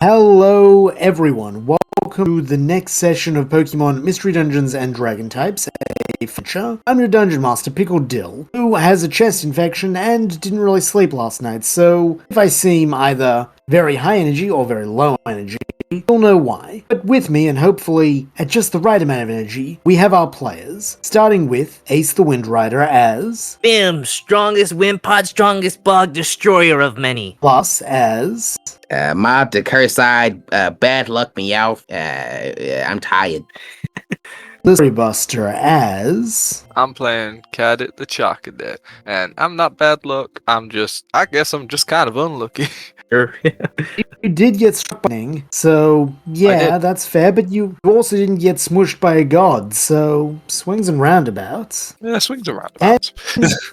Hello everyone, welcome to the next session of Pokemon Mystery Dungeons and Dragon Types, a feature. I'm your Dungeon Master, Pickled Dill, who has a chest infection and didn't really sleep last night, so if I seem either very high energy or very low energy, you'll know why. But with me, and hopefully at just the right amount of energy, we have our players, starting with Ace the Wind Rider as... Bim, strongest Wimpod, strongest bug, destroyer of many. Plus as... Mob the Curside, bad luck me out. I'm tired. Mystery Buster as... I'm playing Cadet the Chocadet, and I'm not bad luck. I guess I'm just kind of unlucky. You did get struck by lightning, so yeah, that's fair, but you also didn't get smushed by a god, so swings and roundabouts. Yeah, swings and roundabouts.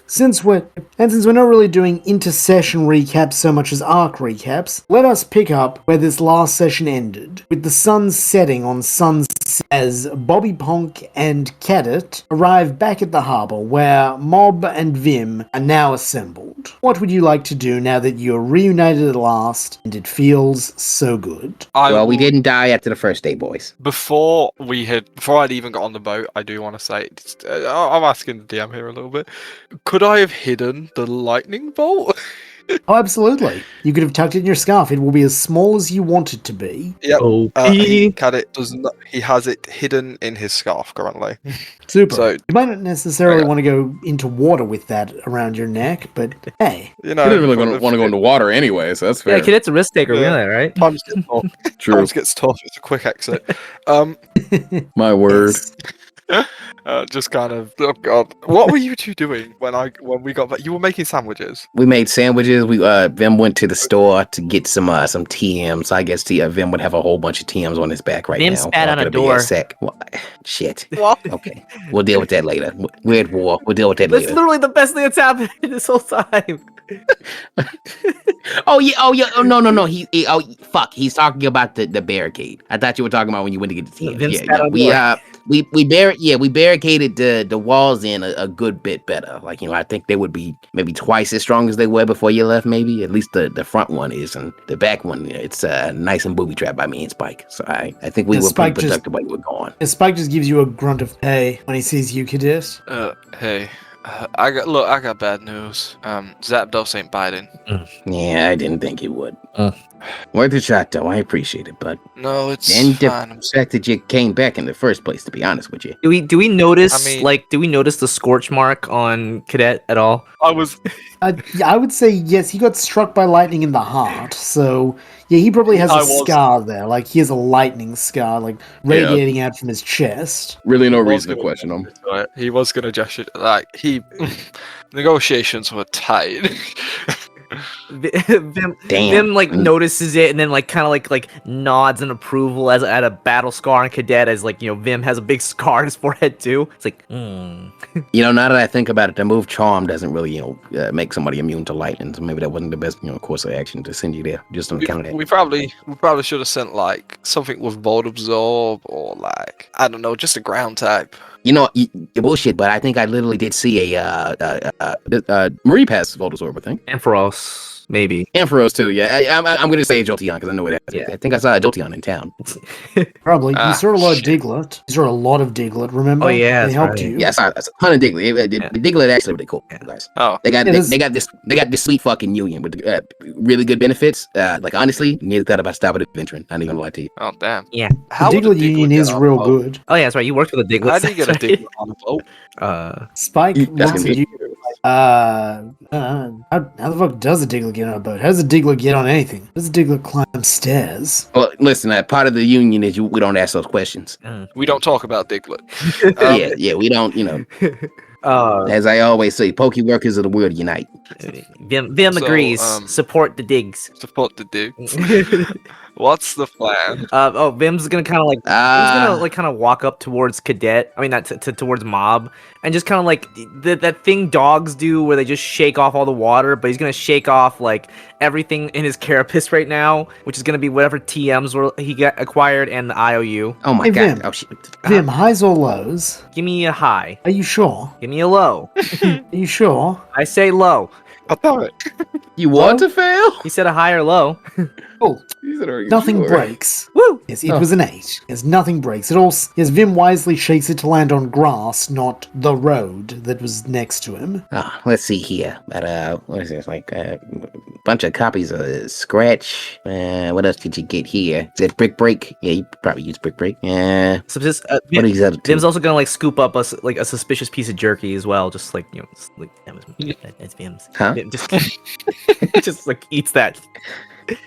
Since we're not really doing inter-session recaps so much as arc recaps, let us pick up where this last session ended, with the sun setting on Sunset as Bobby Ponk and Cadet arrive back at the harbor where Mob and Vim are now assembled. What would you like to do now that you're reunited at last and it feels so good? We didn't die after the first day, boys. Before I'd even got on the boat, I do want to say, I'm asking the DM here a little bit. Could I have hidden the lightning bolt? Oh, absolutely. You could have tucked it in your scarf. It will be as small as you want it to be. Yep. Cadet does not. He has it hidden in his scarf currently. Super. So, you might not necessarily want to go into water with that around your neck, but hey. You didn't really want to go into water anyway, so that's fair. Yeah, Cadet's a risk taker, we know that, right? Times gets tough. True. Times gets tough. It's a quick exit. My word. Just kind of. Oh God, what were you two doing when we got back? You were making sandwiches. We made sandwiches. Vim went to the store to get some TMs. I guess Vim would have a whole bunch of TMs on his back right Vim now. spat on a door. Shit. What? Okay, we'll deal with that later. We're at war. We'll deal with that That's later. literally the best thing that's happened this whole time. Oh no. Fuck. He's talking about the barricade. I thought you were talking about when you went to get the TMs. We barricaded the walls in a good bit better. Like, I think they would be maybe twice as strong as they were before you left, maybe. At least the front one is, and the back one, it's nice and booby trapped by me and Spike. So I think we were pretty productive while you were gone. Spike just gives you a grunt of hey when he sees you, Cadet. Hey. I got bad news. Zapdos ain't biting. Yeah, I didn't think he would. Worth a shot, though. I appreciate it, but no, it's fine. The fact that you came back in the first place, to be honest with you. Do we notice the scorch mark on Cadet at all? I would say yes. He got struck by lightning in the heart, so yeah, he probably has a scar there. Like, he has a lightning scar, like radiating out from his chest. Really, no reason to question him. He was gonna gesture negotiations were tight. Vim notices it and then kind of nods in approval as at a battle scar on Cadet as Vim has a big scar on his forehead too. It's like, now that I think about it, the move Charm doesn't really make somebody immune to lightning, so maybe that wasn't the best course of action to send you there just on account of that. We probably should have sent something with Volt Absorb or I don't know, just a ground type. You bullshit, but I think I literally did see a Marie pass Voltazorb, I think. Ampharos, maybe. Ampharos too, yeah. I'm going to say Jolteon because I know it. Yeah. I think I saw a Jolteon in town. Probably. You saw a lot of Diglett. You saw a lot of Diglett, remember? Oh, yeah. They helped you. Yeah, I saw a ton of Diglett. The Diglett actually really cool, guys. Oh. They got this sweet fucking union with really good benefits. Honestly, neither thought about stopping adventuring. I'm not even gonna lie to you. Oh, damn. Yeah. The Diglett union is real good. Oh, yeah, that's right. You worked with a Diglett. How do you get a Diglett on a boat? Spike looks at you. How the fuck does a Diglett get on a boat? How does a Diglett get on anything? How does a Diglett climb stairs? Well, listen, part of the union is we don't ask those questions. We don't talk about Diglett. We don't, as I always say, Poke workers of the world unite. Vim agrees. Support the digs. Support the digs. What's the plan? Vim's gonna kind of walk up towards Cadet. I mean, not towards Mob, and just kind of that thing dogs do where they just shake off all the water. But he's gonna shake off everything in his carapace right now, which is gonna be whatever TMs he got acquired and the IOU. Oh my god! Oh shit! Vim, highs or lows? Give me a high. Are you sure? Give me a low. Are you sure? I say low. I thought it. You want to fail? He said a high or low. Cool. He said, "Are you Nothing sure?" breaks. Woo! Yes, it was an 8. Yes, nothing breaks. Yes, Vim wisely shakes it to land on grass, not the road that was next to him. Let's see here. But what is this? Like a bunch of copies of Scratch. What else did you get here? Is it Brick Break? Yeah, you probably use Brick Break. Yeah. So just, What are these other two? Vim's also gonna like scoop up us like a suspicious piece of jerky as well, just like just, like that's Vim's. Huh? Vim just just like eats that.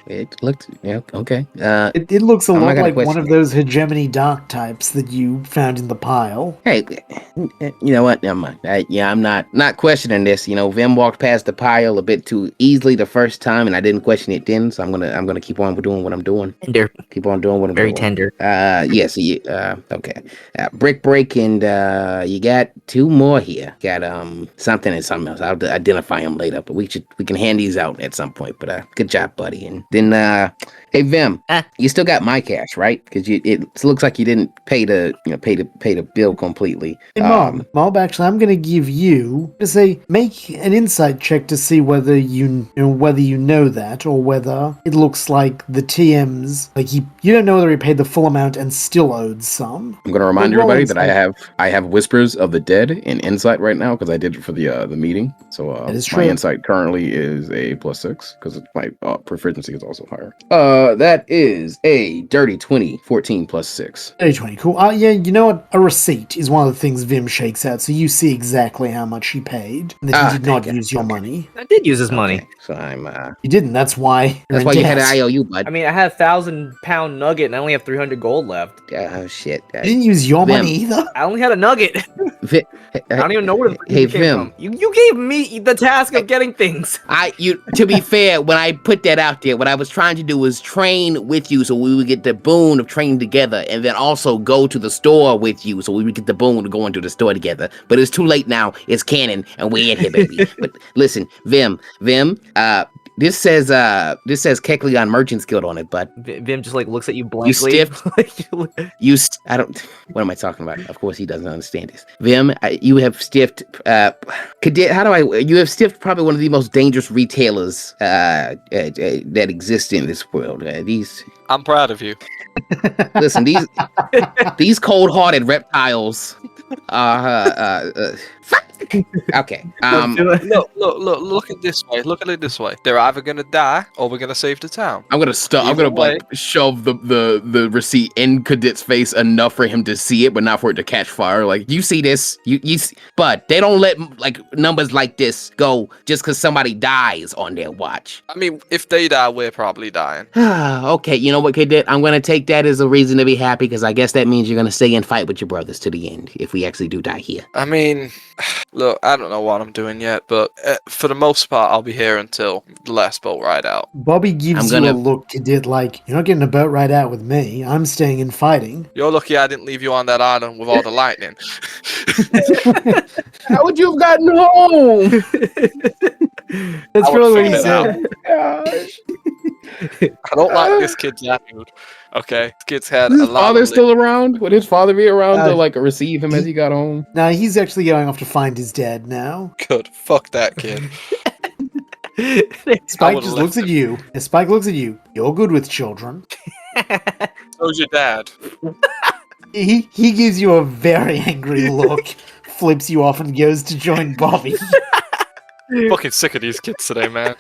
It looked okay. It looks a I'm not lot gonna like one question of it. those hegemony dark types that you found in the pile. Hey, you know what? Never mind. I'm not questioning this. Vim walked past the pile a bit too easily the first time, and I didn't question it then. So I'm gonna keep on doing what I'm doing. Tender, Keep on doing what I'm very doing. tender. Yes. Okay. Brick Break, and you got 2 more here. Got something and something else. I'll identify them later, but we can hand these out at some point. But good job, buddy. And then hey Vim, you still got my cash, right? Because it looks like you didn't pay the bill completely. Hey, Mob, actually, I'm going to give you to say make an insight check to see whether you know that, or whether it looks like the TMs you don't know whether he paid the full amount and still owed some. I'm gonna remind Roll everybody that insight. I have Whispers of the Dead in Insight right now because I did it for the meeting. So That is my true. Insight currently is a +6 because my proficiency is also higher. That is a dirty 20, 14 plus 6. 20, cool. Yeah, you know what? A receipt is one of the things Vim shakes out, so you see exactly how much he paid, and that he did not thank you. use your money. I did use his money. Okay, so I'm You didn't, that's why. that's why you had an IOU, bud. I mean, I had a 1,000-pound nugget and I only have 300 gold left. Oh shit. You didn't use your Vim. money either? I only had a nugget. Vi- I don't even know where the Hey, came Vim. from. You gave me the task of getting things. To be fair, when I put that out there, what I was trying to do was train with you so we would get the boon of training together, and then also go to the store with you so we would get the boon of going to the store together. But it's too late now. It's canon, and we're in here, baby. But listen, Vim, this says Kekleon Merchant's Guild on it, bud. Vim just like looks at you blankly. stiffed? I don't. What am I talking about? Of course, he doesn't understand this. Vim, you have stiffed. Cadet, you have stiffed probably one of the most dangerous retailers that exist in this world. I'm proud of you. Listen, these cold-hearted reptiles are. Okay. Look at this way. Look at it this way. They're either gonna die or we're gonna save the town. I'm gonna Either way. shove the receipt in Cadet's face enough for him to see it, but not for it to catch fire. Like, You see this, but they don't let numbers like this go just because somebody dies on their watch. I mean, if they die, we're probably dying. Okay, you know what, Cadet? I'm gonna take that as a reason to be happy because I guess that means you're gonna stay and fight with your brothers to the end if we actually do die here. I mean, look, I don't know what I'm doing yet, but for the most part, I'll be here until the last boat ride out. Bobby gives you a look, Cadet, like, you're not getting a boat ride out with me. I'm staying and fighting. You're lucky I didn't leave you on that island with all the lightning. how would you have gotten home? That's I would really what he figure it said. Gosh. I don't like this kid's attitude. Okay, this kid's had Is a his lot father of still around? Would his father be around to Uh, receive him as he got home? Nah, he's actually going off to find his dad now. good. Fuck that kid. Spike would've just looks left at you. And Spike looks at you. You're good with children. So's your dad. He gives you a very angry look, flips you off, and goes to join Bobby. Fucking sick of these kids today, man.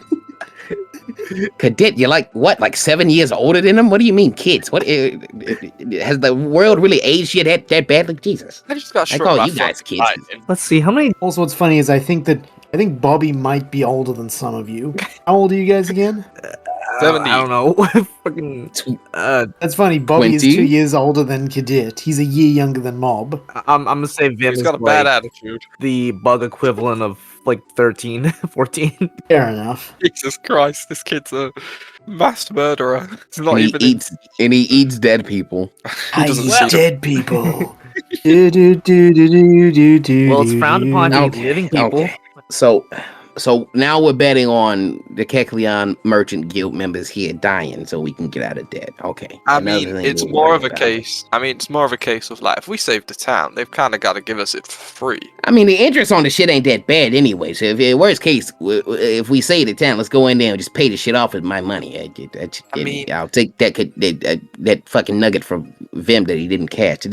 Cadet, you're like 7 years older than them? What do you mean, kids? What has the world really aged you that badly? Jesus, I just got I struck call by you guys fucking kids. lightning. Let's see how many. Also, what's funny is I think Bobby might be older than some of you. How old are you guys again? 70. I don't know. Fucking. That's funny. Bobby is 20? 2 years older than Cadet. He's a year younger than Mob. I'm gonna say Vim He's is got a bad like attitude. the bug equivalent of like 13, 14. Fair enough. Jesus Christ, this kid's a mass murderer. It's not And even. he eats dead people. I doesn't eat see them. dead people. Do, do, do, do, do, do, Well, it's do, frowned do. upon to eat Okay, living people. okay. So, So now we're betting on the Kecleon Merchant Guild members here dying so we can get out of debt. Okay. I Another mean, thing it's we'll more worry of a about. case. I mean, it's more of a case of like, if we save the town, they've kind of got to give us it for free. I mean, the interest on the shit ain't that bad anyway. So if worst case, if we save the town, let's go in there and just pay the shit off with my money. I'll take that fucking nugget from Vim that he didn't catch.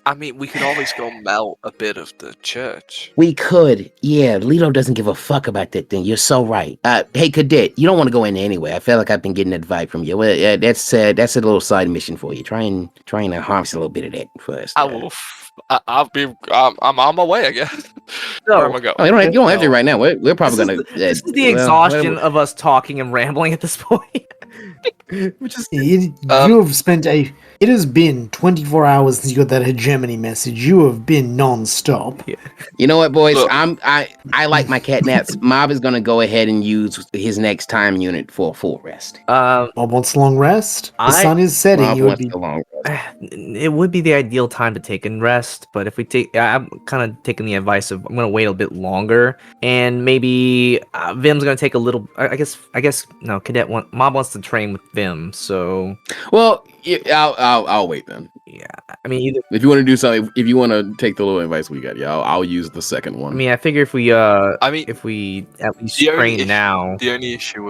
I mean, we could always go melt a bit of the church. We could. Yeah, Lito doesn't give a fuck about that thing. You're so right. Hey, Cadet, you don't want to go in there anyway. I feel like I've been getting that vibe from you. Well, yeah, that's a little side mission for you. Trying to harvest a little bit of that first. I'm on my way, I guess. No. Where am I going? Oh, you don't have to right now. We're probably gonna. This is the exhaustion of us talking and rambling at this point. Which is You have spent it has been 24 hours since you got that hegemony message. You have been non-stop. Yeah. You know what, boys? Look. I like my cat naps. Mob is gonna go ahead and use his next time unit for a full rest. Bob wants a long rest. The sun is setting. Mob You would wants be. a long rest. It would be the ideal time to take and rest, but if we take, I'm kind of taking the advice of I'm gonna wait a bit longer, and maybe Vim's gonna take a little. I guess no. Mob wants to train with Vim, so Well, I'll wait then. yeah. I mean, either. If you want to do something, if you want to take the little advice we got, yeah, I'll use the second one. I mean, I figure if we I mean, if we at least the only train issue- now. The only issue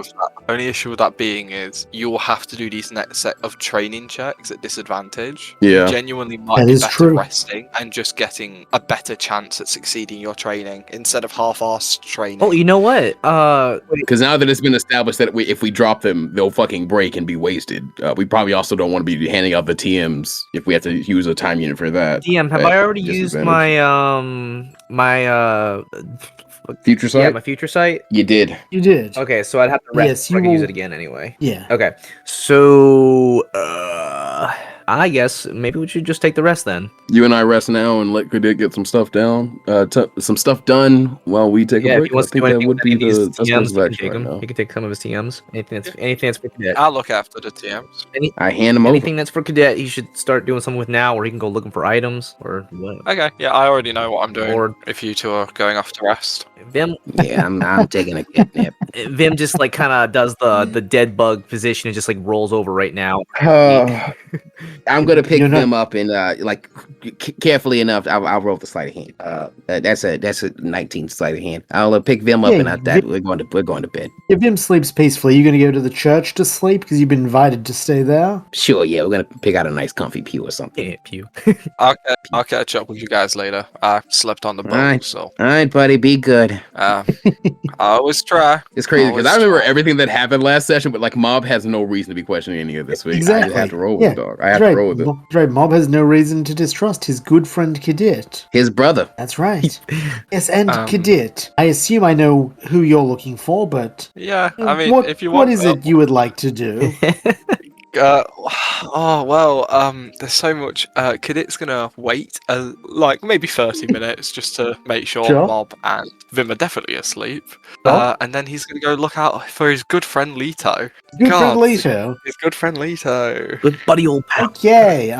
with that being is you will have to do these next set of training checks at disadvantage. Yeah. You genuinely might That be is better true. resting and just getting a better chance at succeeding your training instead of half-assed training. Oh, you know what? Because now that it's been established that if we drop them, they'll fucking break and be wasted. We probably also don't want to be handing out the TMs if we have to use a time unit for that. DM, have at I already used disadvantage. my Future sight? yeah, my future sight? You did. You did. Okay, so I'd have to rest Yes, so I you can use will- it again anyway. Yeah. Okay, so I guess maybe we should just take the rest then. You and I rest now and let Cadet get some stuff down, some stuff done while we take Yeah, a if break. he wants I to do think that anything would with be any of these the TMs, course he of can action take right them. now. He can take some of his TMs. Anything that's for cadet. I'll look after the TMs. I hand him over. Anything that's for cadet, he should start doing something with now, or he can go looking for items or what. Okay, yeah, I already know what I'm doing. Or If you two are going off to rest. Vim, Yeah, I'm taking a cat nap. Vim just like kind of does the dead bug position and just like rolls over right now. I'm gonna pick You're not- them up and carefully enough. I'll roll the sleight of hand. That's a 19 sleight of hand. I'll pick them up Yeah, and at that we're going to bed. If Vim sleeps peacefully, you're going to go to the church to sleep because you've been invited to stay there. Sure, yeah, we're gonna pick out a nice comfy pew or something. Yeah, pew. I'll catch up with you guys later. I slept on the boat, Alright. so All right, buddy, be good. I always try. It's crazy because I Always remember try. everything that happened last session, but like Mob has no reason to be questioning any of this week. I Exactly. just have to roll with Yeah, it, dog. I have to roll with it. That's right. Mob has no reason to distrust his good friend Cadet. His brother. That's right. Yes, and Um, Cadet. I assume I know who you're looking for, but Yeah, I mean, what, if you want, what is it you would like to do? there's so much. Cadet's gonna wait, like maybe 30 minutes just to make sure Sure. Mob and Vim are definitely asleep. Sure. And then he's gonna go look out for his good friend Leto. Good God. friend Leto. His good friend Leto. Good buddy, old pal. Okay.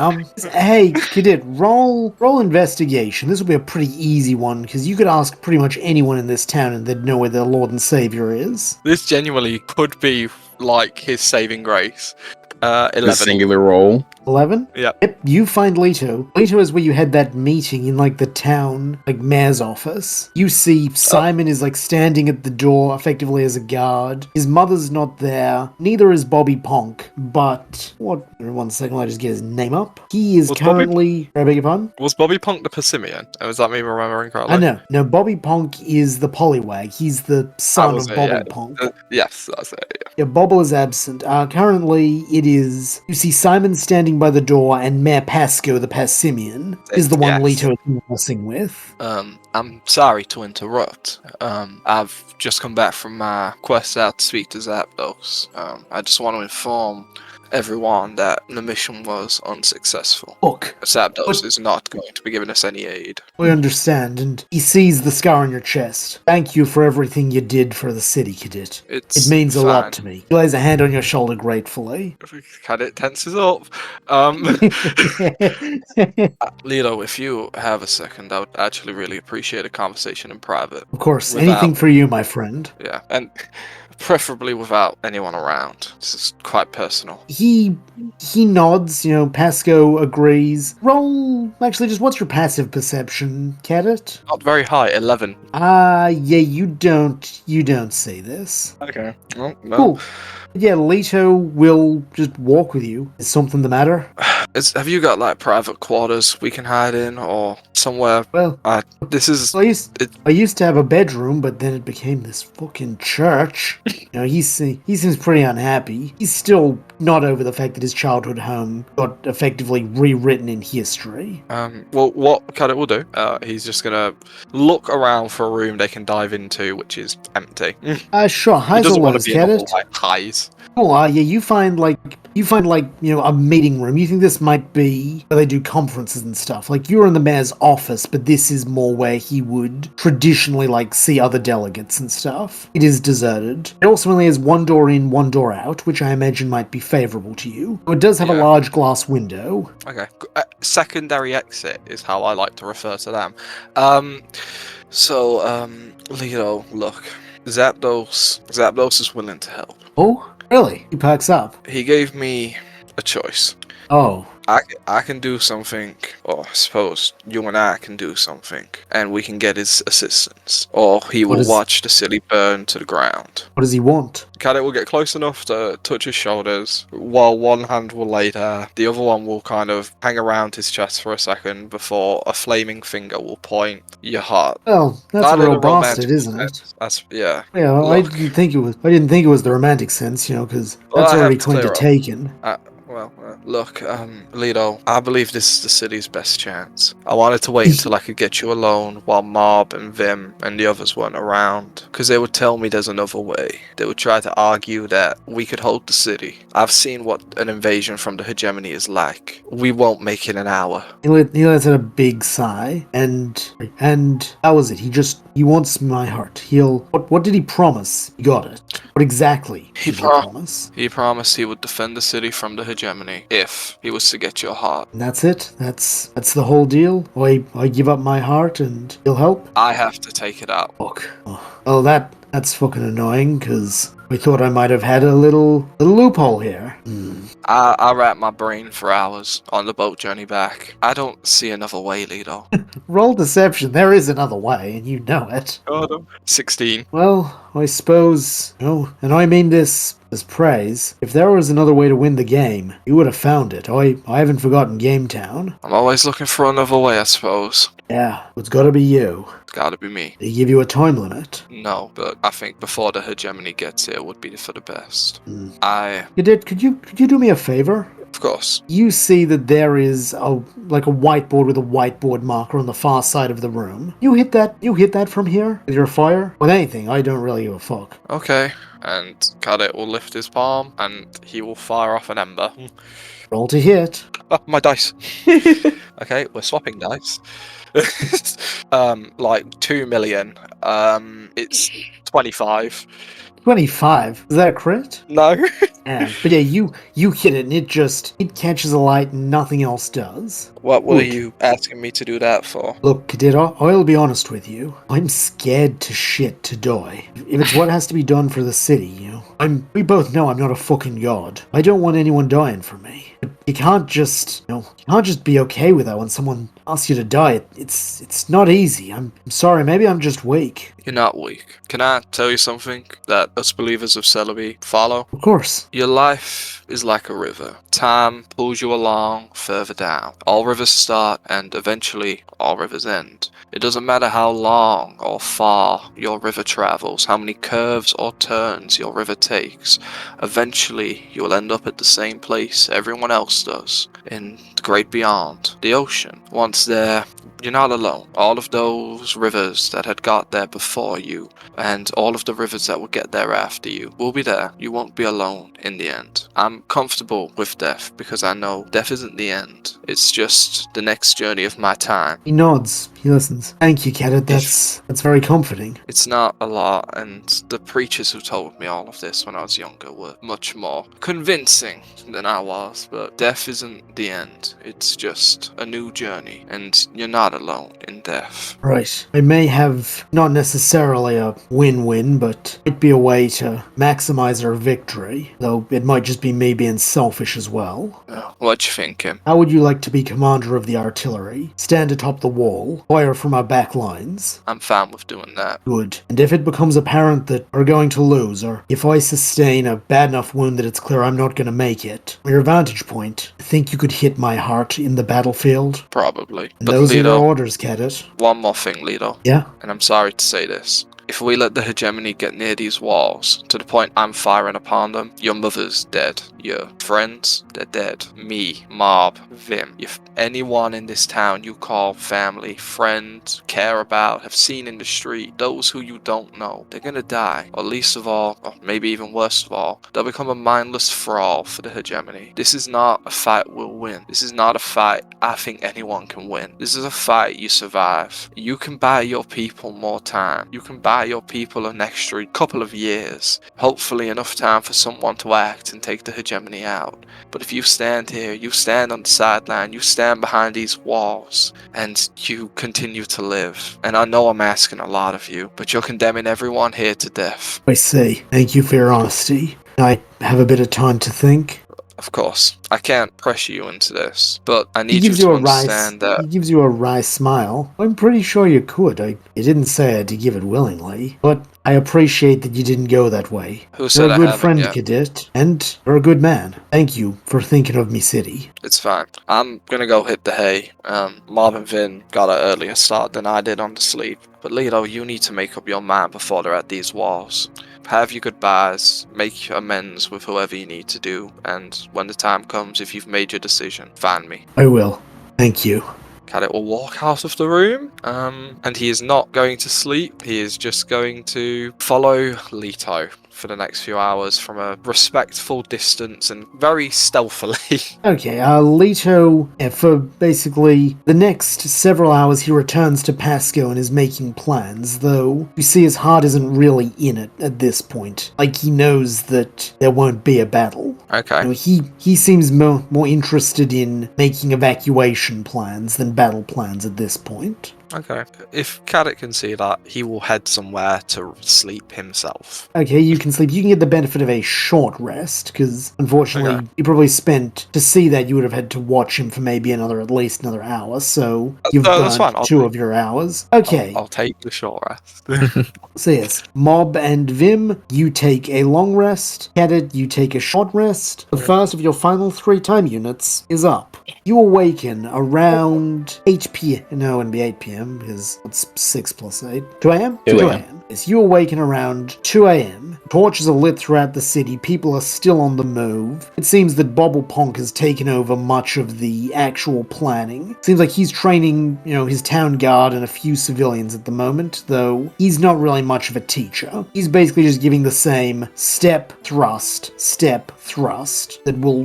Hey, Cadet, roll investigation. This will be a pretty easy one because you could ask pretty much anyone in this town and they'd know where their Lord and Savior is. This genuinely could be like his saving grace. The 11. singular roll. 11? Yeah. Yep, you find Leto. Leto is where you had that meeting in, like, the town, like, mayor's office. You see Simon is, like, standing at the door, effectively as a guard. His mother's not there. Neither is Bobby Ponk, but... What? 1 second, I'll just get his name up. He is Was Bobby- currently... I beg your pardon? Was Bobby Punk the Persimmon? Or was that me remembering correctly? I know. No, Bobby Ponk is the Poliwag. He's the son was of it, Bobby yeah. Ponk. Yes, that's it. Yeah. Yeah, Bobble is absent. Currently, it is... You see Simon standing by the door, and Mayor Pasco, the Passimian, is the one Yes. Leto is conversing with. I'm sorry to interrupt. I've just come back from my quest out to speak to Zapdos. I just want to inform everyone that the mission was unsuccessful. Look, Zapdos is not going to be giving us any aid. I understand, and he sees the scar on your chest. Thank you for everything you did for the city, Cadet. It's It means a fine. lot to me. He lays a hand on your shoulder gratefully. Cadet tenses up. Lilo, if you have a second, I would actually really appreciate a conversation in private. Of course, Without- anything for you, my friend. Yeah, and preferably without anyone around. This is quite personal. He nods, Pasco agrees. Roll, actually, just what's your passive perception, Cadet? Not very high, 11. Yeah, you don't see this. Okay. Well, no. Cool. Yeah, Leto will just walk with you. Is something the matter? Have you got like private quarters we can hide in or somewhere? Well, This is. I used to have a bedroom, but then it became this fucking church. He seems pretty unhappy. He's still not over the fact that his childhood home got effectively rewritten in history. Well, what Cadet will do? He's just gonna look around for a room they can dive into, which is empty. Sure. He Highs or doesn't want lows, to be in the Cadet? whole, like, highs. Oh, yeah, you find a meeting room. You think this might be where they do conferences and stuff. Like, you're in the mayor's office, but this is more where he would traditionally, see other delegates and stuff. It is deserted. It also only has one door in, one door out, which I imagine might be favorable to you. It does have a Yeah. large glass window. Okay. Secondary exit is how I like to refer to them. Leo, look, Zapdos is willing to help. Oh, really? He perks up. He gave me a choice. Oh. I can do something, or I suppose you and I can do something, and we can get his assistance. Or he will watch the city burn to the ground. What does he want? Cadet will get close enough to touch his shoulders, while one hand will lay there. The other one will kind of hang around his chest for a second before a flaming finger will point your heart. Well, that's a real bastard, isn't it? Yeah. Yeah, well, I didn't think it was the romantic sense, because that's already kind of taken. Look, Lido, I believe this is the city's best chance. I wanted to wait until I could get you alone while Mob and Vim and the others weren't around, because they would tell me there's another way. They would try to argue that we could hold the city. I've seen what an invasion from the hegemony is like. We won't make it an hour. He lets out a big sigh, and that was it. He wants my heart. What did he promise? He got it. What exactly did he promise? He promised he would defend the city from the hegemony if he was to get your heart. And that's it? That's the whole deal? I give up my heart and he'll help? I have to take it out. Fuck. Oh, that's fucking annoying, because I thought I might have had a little loophole here. I racked my brain for hours on the boat journey back. I don't see another way, Lido. Roll deception. There is another way, and you know it. 16. Well, I suppose, and I mean this as praise. If there was another way to win the game, you would have found it. I haven't forgotten Game Town. I'm always looking for another way, I suppose. Yeah, it's gotta be you. It's gotta be me. They give you a time limit. No, but I think before the hegemony gets here would be for the best. Could you do me a favor? Of course. You see that there is a whiteboard with a whiteboard marker on the far side of the room. You hit that from here with your fire? With anything, I don't really give a fuck. Okay. And Cadet will lift his palm and he will fire off an ember. Roll to hit. Oh, my dice. Okay, we're swapping dice. 2 million. It's 25. 25. Is that a crit? No. Yeah, but yeah, you hit it and it catches a light and nothing else does. What were you asking me to do that for? Look, Cadet, I'll be honest with you. I'm scared to shit to die. If it's what has to be done for the city, we both know I'm not a fucking god. I don't want anyone dying for me. But you can't just be okay with that when someone asks you to die. It's not easy. I'm sorry, maybe I'm just weak. You're not weak. Can I tell you something that us believers of Celebi follow? Of course. Your life is like a river. Time pulls you along further down. All rivers start and eventually all rivers end. It doesn't matter how long or far your river travels, how many curves or turns your river takes. Eventually you'll end up at the same place everyone else does, in the great beyond, the ocean. Once there, you're not alone. All of those rivers that had got there before you, and all of the rivers that will get there after you, will be there. You won't be alone in the end. I'm comfortable with death because I know death isn't the end. It's just the next journey of my time. He nods. He listens. Thank you, Cadet. That's very comforting. It's not a lot, and the preachers who told me all of this when I was younger were much more convincing than I was, but death isn't the end. It's just a new journey, and you're not alone in death. Right. I may have not necessarily a win-win, but it might be a way to maximize our victory, though it might just be me being selfish as well. What you thinking? How would you like to be commander of the artillery? Stand atop the wall, fire from our back lines. I'm fine with doing that. Good. And if it becomes apparent that we're going to lose, or if I sustain a bad enough wound that it's clear I'm not going to make it, from your vantage point, I think you could hit my heart in the battlefield. Probably. And But those are Lido, your orders, Cadet. one more thing, Lido. Yeah? And I'm sorry to say this. If we let the hegemony get near these walls, to the point I'm firing upon them, your mother's dead. Your friends, they're dead. Me, Mob, Vim. If anyone in this town you call family, friend, care about, have seen in the street, those who you don't know, they're gonna die. Or least of all, or maybe even worst of all, they'll become a mindless thrall for the hegemony. This is not a fight we'll win. This is not a fight I think anyone can win. This is a fight you survive. You can buy your people more time. You can buy your people an extra couple of years. Hopefully enough time for someone to act and take the hegemony out. But if you stand here, you stand on the sideline, you stand behind these walls, and you continue to live. And I know I'm asking a lot of you, but you're condemning everyone here to death. I see. Thank you for your honesty. I have a bit of time to think. Of course, I can't pressure you into this, but I He need you gives to you a understand that. He gives you a wry smile. I'm pretty sure you could. I didn't say I had to give it willingly, but I appreciate that you didn't go that way. Who said You're I a good haven't friend, yet? Cadet, and you're a good man. Thank you for thinking of me, city. It's fine. I'm gonna go hit the hay. Mob and Vin got an earlier start than I did on the sleep. But Lido, you need to make up your mind before they're at these walls. Have your goodbyes, make amends with whoever you need to do, and when the time comes, if you've made your decision, find me. I will. Thank you. Cadet will walk out of the room, and he is not going to sleep. He is just going to follow Leto for the next few hours from a respectful distance and very stealthily. Okay, Leto, for basically the next several hours, he returns to Pasco and is making plans, though you see his heart isn't really in it at this point. Like, he knows that there won't be a battle. Okay. You know, he seems more interested in making evacuation plans than battle plans at this point. Okay. If Cadet can see that, he will head somewhere to sleep himself. Okay, you can sleep. You can get the benefit of a short rest, because unfortunately, Okay. you probably spent, to see that, you would have had to watch him for maybe at least another hour, so you've that's got fine. I'll 2 take- of your hours. Okay, I'll take the short rest. so yes, Mob and Vim, you take a long rest. Cadet, you take a short rest. The first of your final 3 time units is up. You awaken around 8 p.m. No, it wouldn't be 8 p.m. because it's 6 plus 8. 2 a.m.? 2 a.m. Yes, you awaken around 2 a.m. Torches are lit throughout the city. People are still on the move. It seems that Bobbleponk has taken over much of the actual planning. Seems like he's training, his town guard and a few civilians at the moment, though he's not really much of a teacher. He's basically just giving the same step, thrust that will,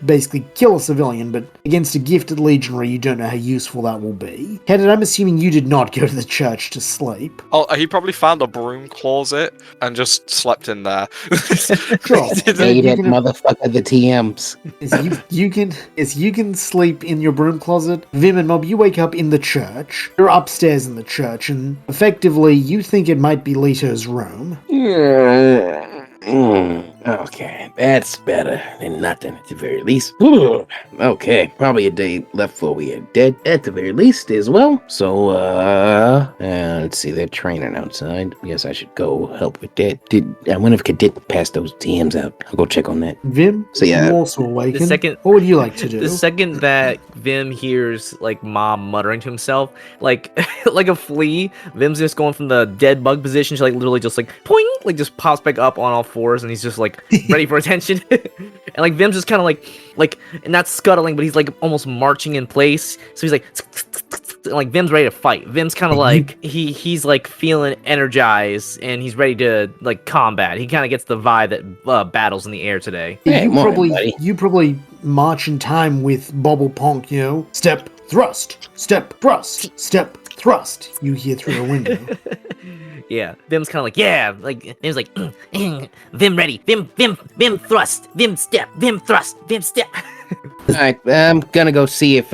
basically kill a civilian, but against a gifted legionary, you don't know how useful that will be. Cadet, I'm assuming you did not go to the church to sleep. Oh, he probably found a broom closet and just slept in there. Sure. Hate it, motherfucker, the TMs. You can sleep in your broom closet. Vim and Mob, you wake up in the church. You're upstairs in the church, and effectively, you think it might be Leto's room. Okay, that's better than nothing at the very least. Ooh, okay, probably a day left before we are dead at the very least as well. So, let's see, they're training outside. Yes, I should go help with that. I wonder if Cadet passed those TMs out. I'll go check on that. Vim, So, yeah. you also awaken. The second- What would you like to do? The second that Vim hears like Mom muttering to himself, like like a flea, Vim's just going from the dead bug position to like literally just like poing, like just pops back up on all fours, and he's just like ready for attention. And like Vim's just kind of like and not scuttling, but he's like almost marching in place. So he's like like Vim's ready to fight. Vim's kind of like he's like feeling energized and he's ready to like combat. He kind of gets the vibe that battle's in the air today. Hey, You probably march in time with Bobble Ponk, you know? Step, thrust, step, thrust, step, thrust. You hear through the window. Yeah, Vim's kind of like, yeah, like Vim's like, Vim ready, Vim thrust, Vim step, Vim thrust, Vim step. All right, I'm gonna go see if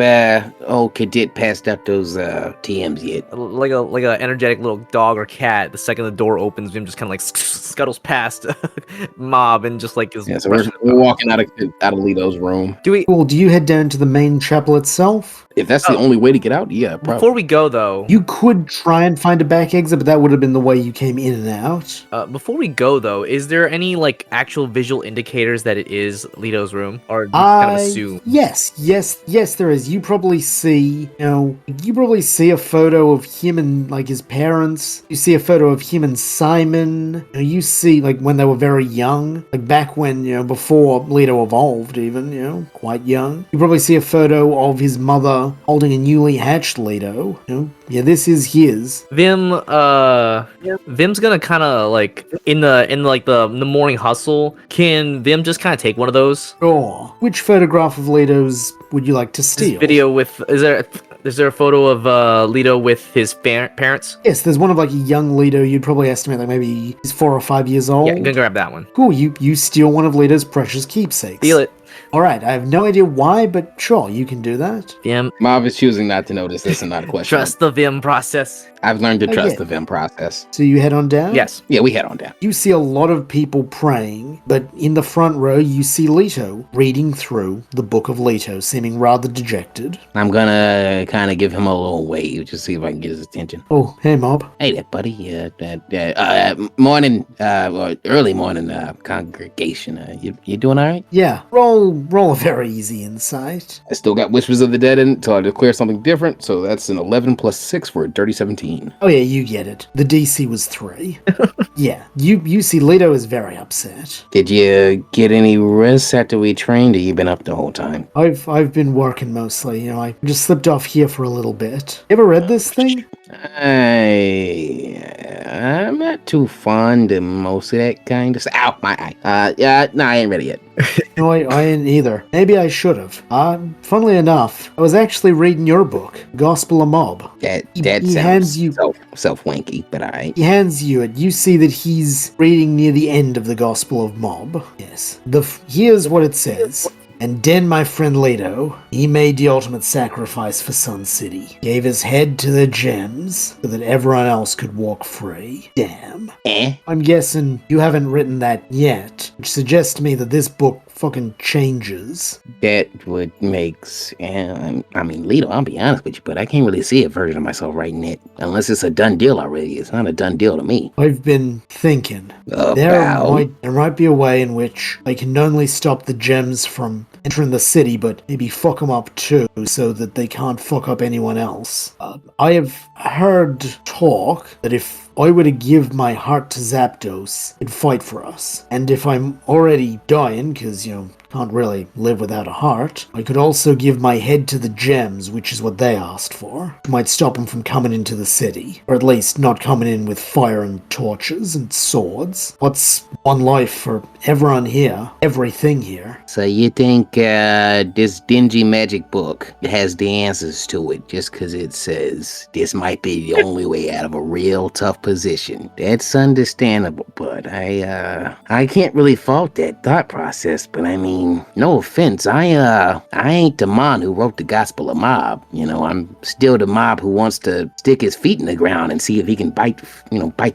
old Cadet passed out those TMs yet. Like a energetic little dog or cat. The second the door opens, Vim just kind of like scuttles past Mob and just like is. Yeah, so we're walking out of Lito's room. Cool. Do you head down to the main chapel itself? If that's the only way to get out, yeah, probably. Before we go though, You could try and find a back exit, but that would have been the way you came in and out. before we go though, is there any like actual visual indicators that it is Lito's room, or do you kind of assume? Yes, there is. You probably see a photo of him and like his parents. You see a photo of him and Simon. You see like when they were very young, like back when, before Leto evolved even, quite young. You probably see a photo of his mother holding a newly hatched Leto. Yeah, this is his. Vim's gonna kind of like in the morning hustle. Can Vim just kind of take one of those? Sure. Which photograph of Leto's would you like to steal? This video with is there a photo of Leto with his parents? Yes, there's one of like a young Leto. You'd probably estimate like maybe he's 4 or 5 years old. Yeah, I'm gonna grab that one. Cool. You steal one of Leto's precious keepsakes. Steal it. All right. I have no idea why, but sure, you can do that. Vim. Mob is choosing not to notice this and not a question. Trust the Vim process. I've learned to trust yeah. the Vim process. So you head on down? Yes. Yeah, we head on down. You see a lot of people praying, but in the front row you see Leto reading through the Book of Leto, seeming rather dejected. I'm gonna kind of give him a little wave, just see if I can get his attention. Oh, hey, Mob. Hey there, buddy. Morning, or early morning congregation. You doing all right? Yeah, roll a very easy insight. I still got Whispers of the Dead in until I declare something different, so that's an 11 plus 6 for a dirty 17. Oh yeah, you get it. The DC was 3. Yeah, you see Leto is very upset. Did you get any rest after we trained, or you been up the whole time? I've been working mostly, I just slipped off here for a little bit. You ever read this thing? I'm not too fond of most of that kind of stuff. Ow, my eye. No, I ain't ready yet. No, I ain't either. Maybe I should have. Funnily enough, I was actually reading your book, Gospel of Mob. That He sounds hands you- self-wanky, but alright. He hands you it. You see that he's reading near the end of the Gospel of Mob. Yes. Here's what it says. And then my friend Leto, he made the ultimate sacrifice for Sun City. Gave his head to the gems so that everyone else could walk free. Damn. I'm guessing you haven't written that yet, which suggests to me that this book fucking changes. That would makes. Leto, I'll be honest with you, but I can't really see a version of myself writing it. Unless it's a done deal already. It's not a done deal to me. I've been thinking. About? There might be a way in which I can not only stop the gems from entering the city, but maybe fuck them up too, so that they can't fuck up anyone else. I have heard talk that if I were to give my heart to Zapdos, it'd fight for us. And if I'm already dying, because, can't really live without a heart, I could also give my head to the gems, which is what they asked for. Might stop them from coming into the city. Or at least not coming in with fire and torches and swords. What's one life for everyone here? Everything here. So you think this dingy magic book has the answers to it just because it says this might be the only way out of a real tough position? That's understandable, but I can't really fault that thought process, but I mean, no offense, I ain't the man who wrote the Gospel of Mob. I'm still the mob who wants to stick his feet in the ground and see if he can bite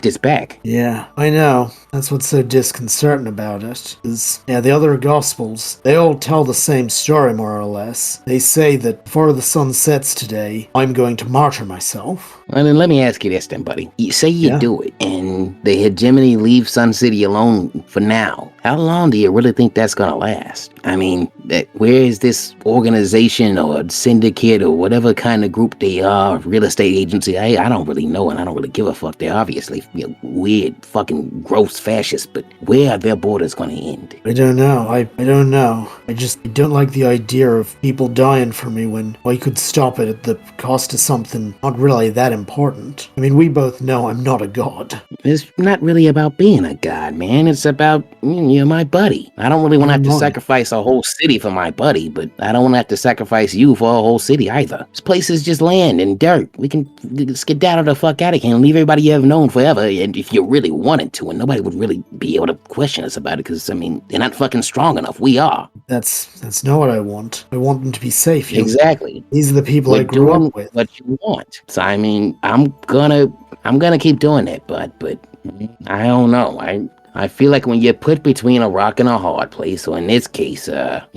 this back. Yeah, I know. That's what's so disconcerting about it. The other Gospels, they all tell the same story more or less. They say that before the sun sets today, I'm going to martyr myself. Well, then let me ask you this then, buddy. You say you do it, and the hegemony leaves Sun City alone for now. how long do you really think that's gonna last? I mean, where is this organization or syndicate or whatever kind of group they are, real estate agency? I don't really know, and I don't really give a fuck. They're obviously weird, fucking gross fascists, but where are their borders gonna end? I don't know. I don't know. I don't like the idea of people dying for me when I could stop it at the cost of something not really that important. I mean, we both know I'm not a god. It's not really about being a god, man. It's about, you're my buddy. I don't really want to have to sacrifice a whole city for my buddy, but I don't want to have to sacrifice you for a whole city either. This place is just land and dirt. We can skedaddle the fuck out of here and leave everybody you have known forever, and if you really wanted to, and nobody would really be able to question us about it, because, I mean, they're not fucking strong enough. We are. That's not what I want. I want them to be safe. Exactly. These are the people I grew up with. What you want. So, I mean, I'm gonna keep doing that, but I don't know. I feel like when you're put between a rock and a hard place, or in this case, a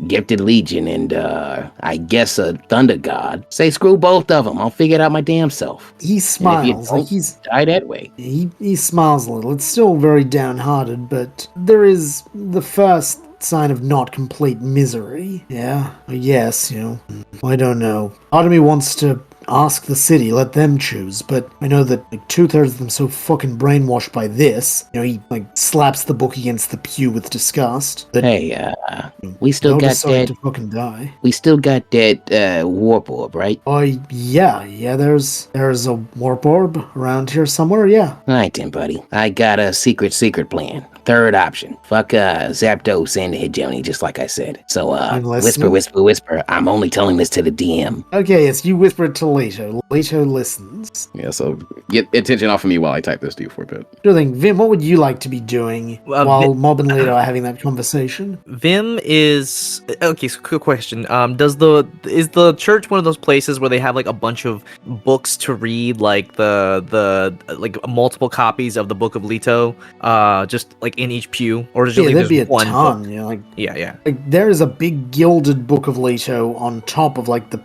gifted legion and, I guess a thunder god, say screw both of them. I'll figure it out my damn self. He smiles. Like he's die that way. He smiles a little. It's still very downhearted, but there is the first sign of not complete misery. Yeah, I guess, I don't know. Part of me wants to ask the city, let them choose, but I know that like 2/3 of them so fucking brainwashed by this. He like slaps the book against the pew with disgust. That, hey, we still got that to fucking die. We still got that warp orb, right? Oh yeah, there's a warp orb around here somewhere, yeah. Alright then, buddy. I got a secret plan. Third option. Fuck Zapdos and the hegemony, just like I said. So whisper. I'm only telling this to the DM. Okay, yes, you whisper it to Leto. Leto listens. Yeah, so get attention off of me while I type this to you for a bit. Sure thing. Vim, what would you like to be doing while Mob and Leto are having that conversation? Vim is okay. So quick question: is the church one of those places where they have like a bunch of books to read, like the like multiple copies of the Book of Leto, just like in each pew, or is it there'd be a one ton. Book? Yeah. Like there is a big gilded Book of Leto on top of like the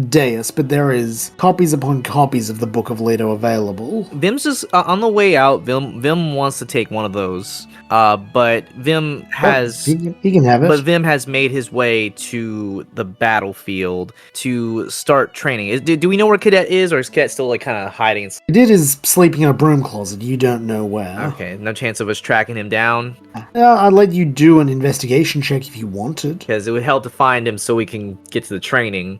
dais, but there is copies upon copies of the Book of Leto available. Vim's just on the way out. Vim wants to take one of those, but Vim has he can have it. But Vim has made his way to the battlefield to start training. Do we know where Cadet is, or is Cadet still like kind of hiding? Cadet is sleeping in a broom closet. You don't know where. Okay, no chance of us tracking him down. I'd let you do an investigation check if you wanted, because it would help to find him so we can get to the training.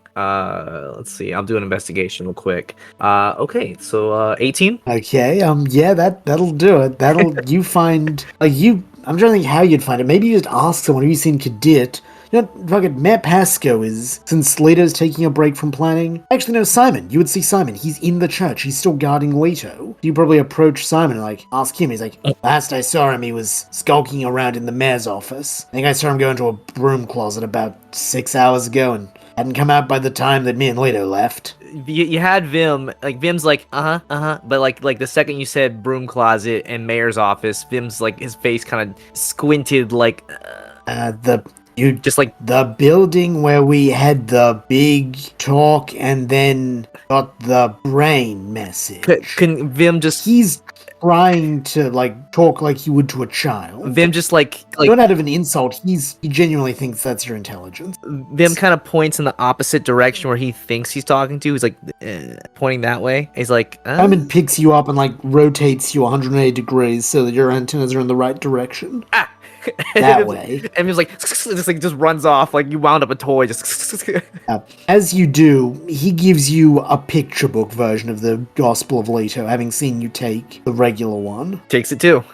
Let's see. I'll do an investigation real quick. Okay, so 18. Okay, yeah, that'll do it. You find I'm trying to think how you'd find it. Maybe you just ask someone. Have you seen Cadet? Fucking Matt Pasco is, since Leto's taking a break from planning. Actually, no, Simon. You would see Simon. He's in the church. He's still guarding Leto. You probably approach Simon and, ask him. He's like, last I saw him, he was skulking around in the mayor's office. I think I saw him go into a broom closet about 6 hours ago and hadn't come out by the time that me and Leto left. You had Vim, Vim's like, but like the second you said broom closet and mayor's office, Vim's his face kind of squinted the building where we had the big talk and then got the brain message. Can Vim just... He's trying to, talk like he would to a child. Vim just, not out of an insult, he genuinely thinks that's your intelligence. Vim kind of points in the opposite direction where he thinks he's talking to. He's, pointing that way. He's like... Simon picks you up and, rotates you 180 degrees so that your antennas are in the right direction. Ah! That way. And he was just runs off like you wound up a toy. Just as you do, he gives you a picture book version of the Gospel of Leto, having seen you take the regular one. Takes it too.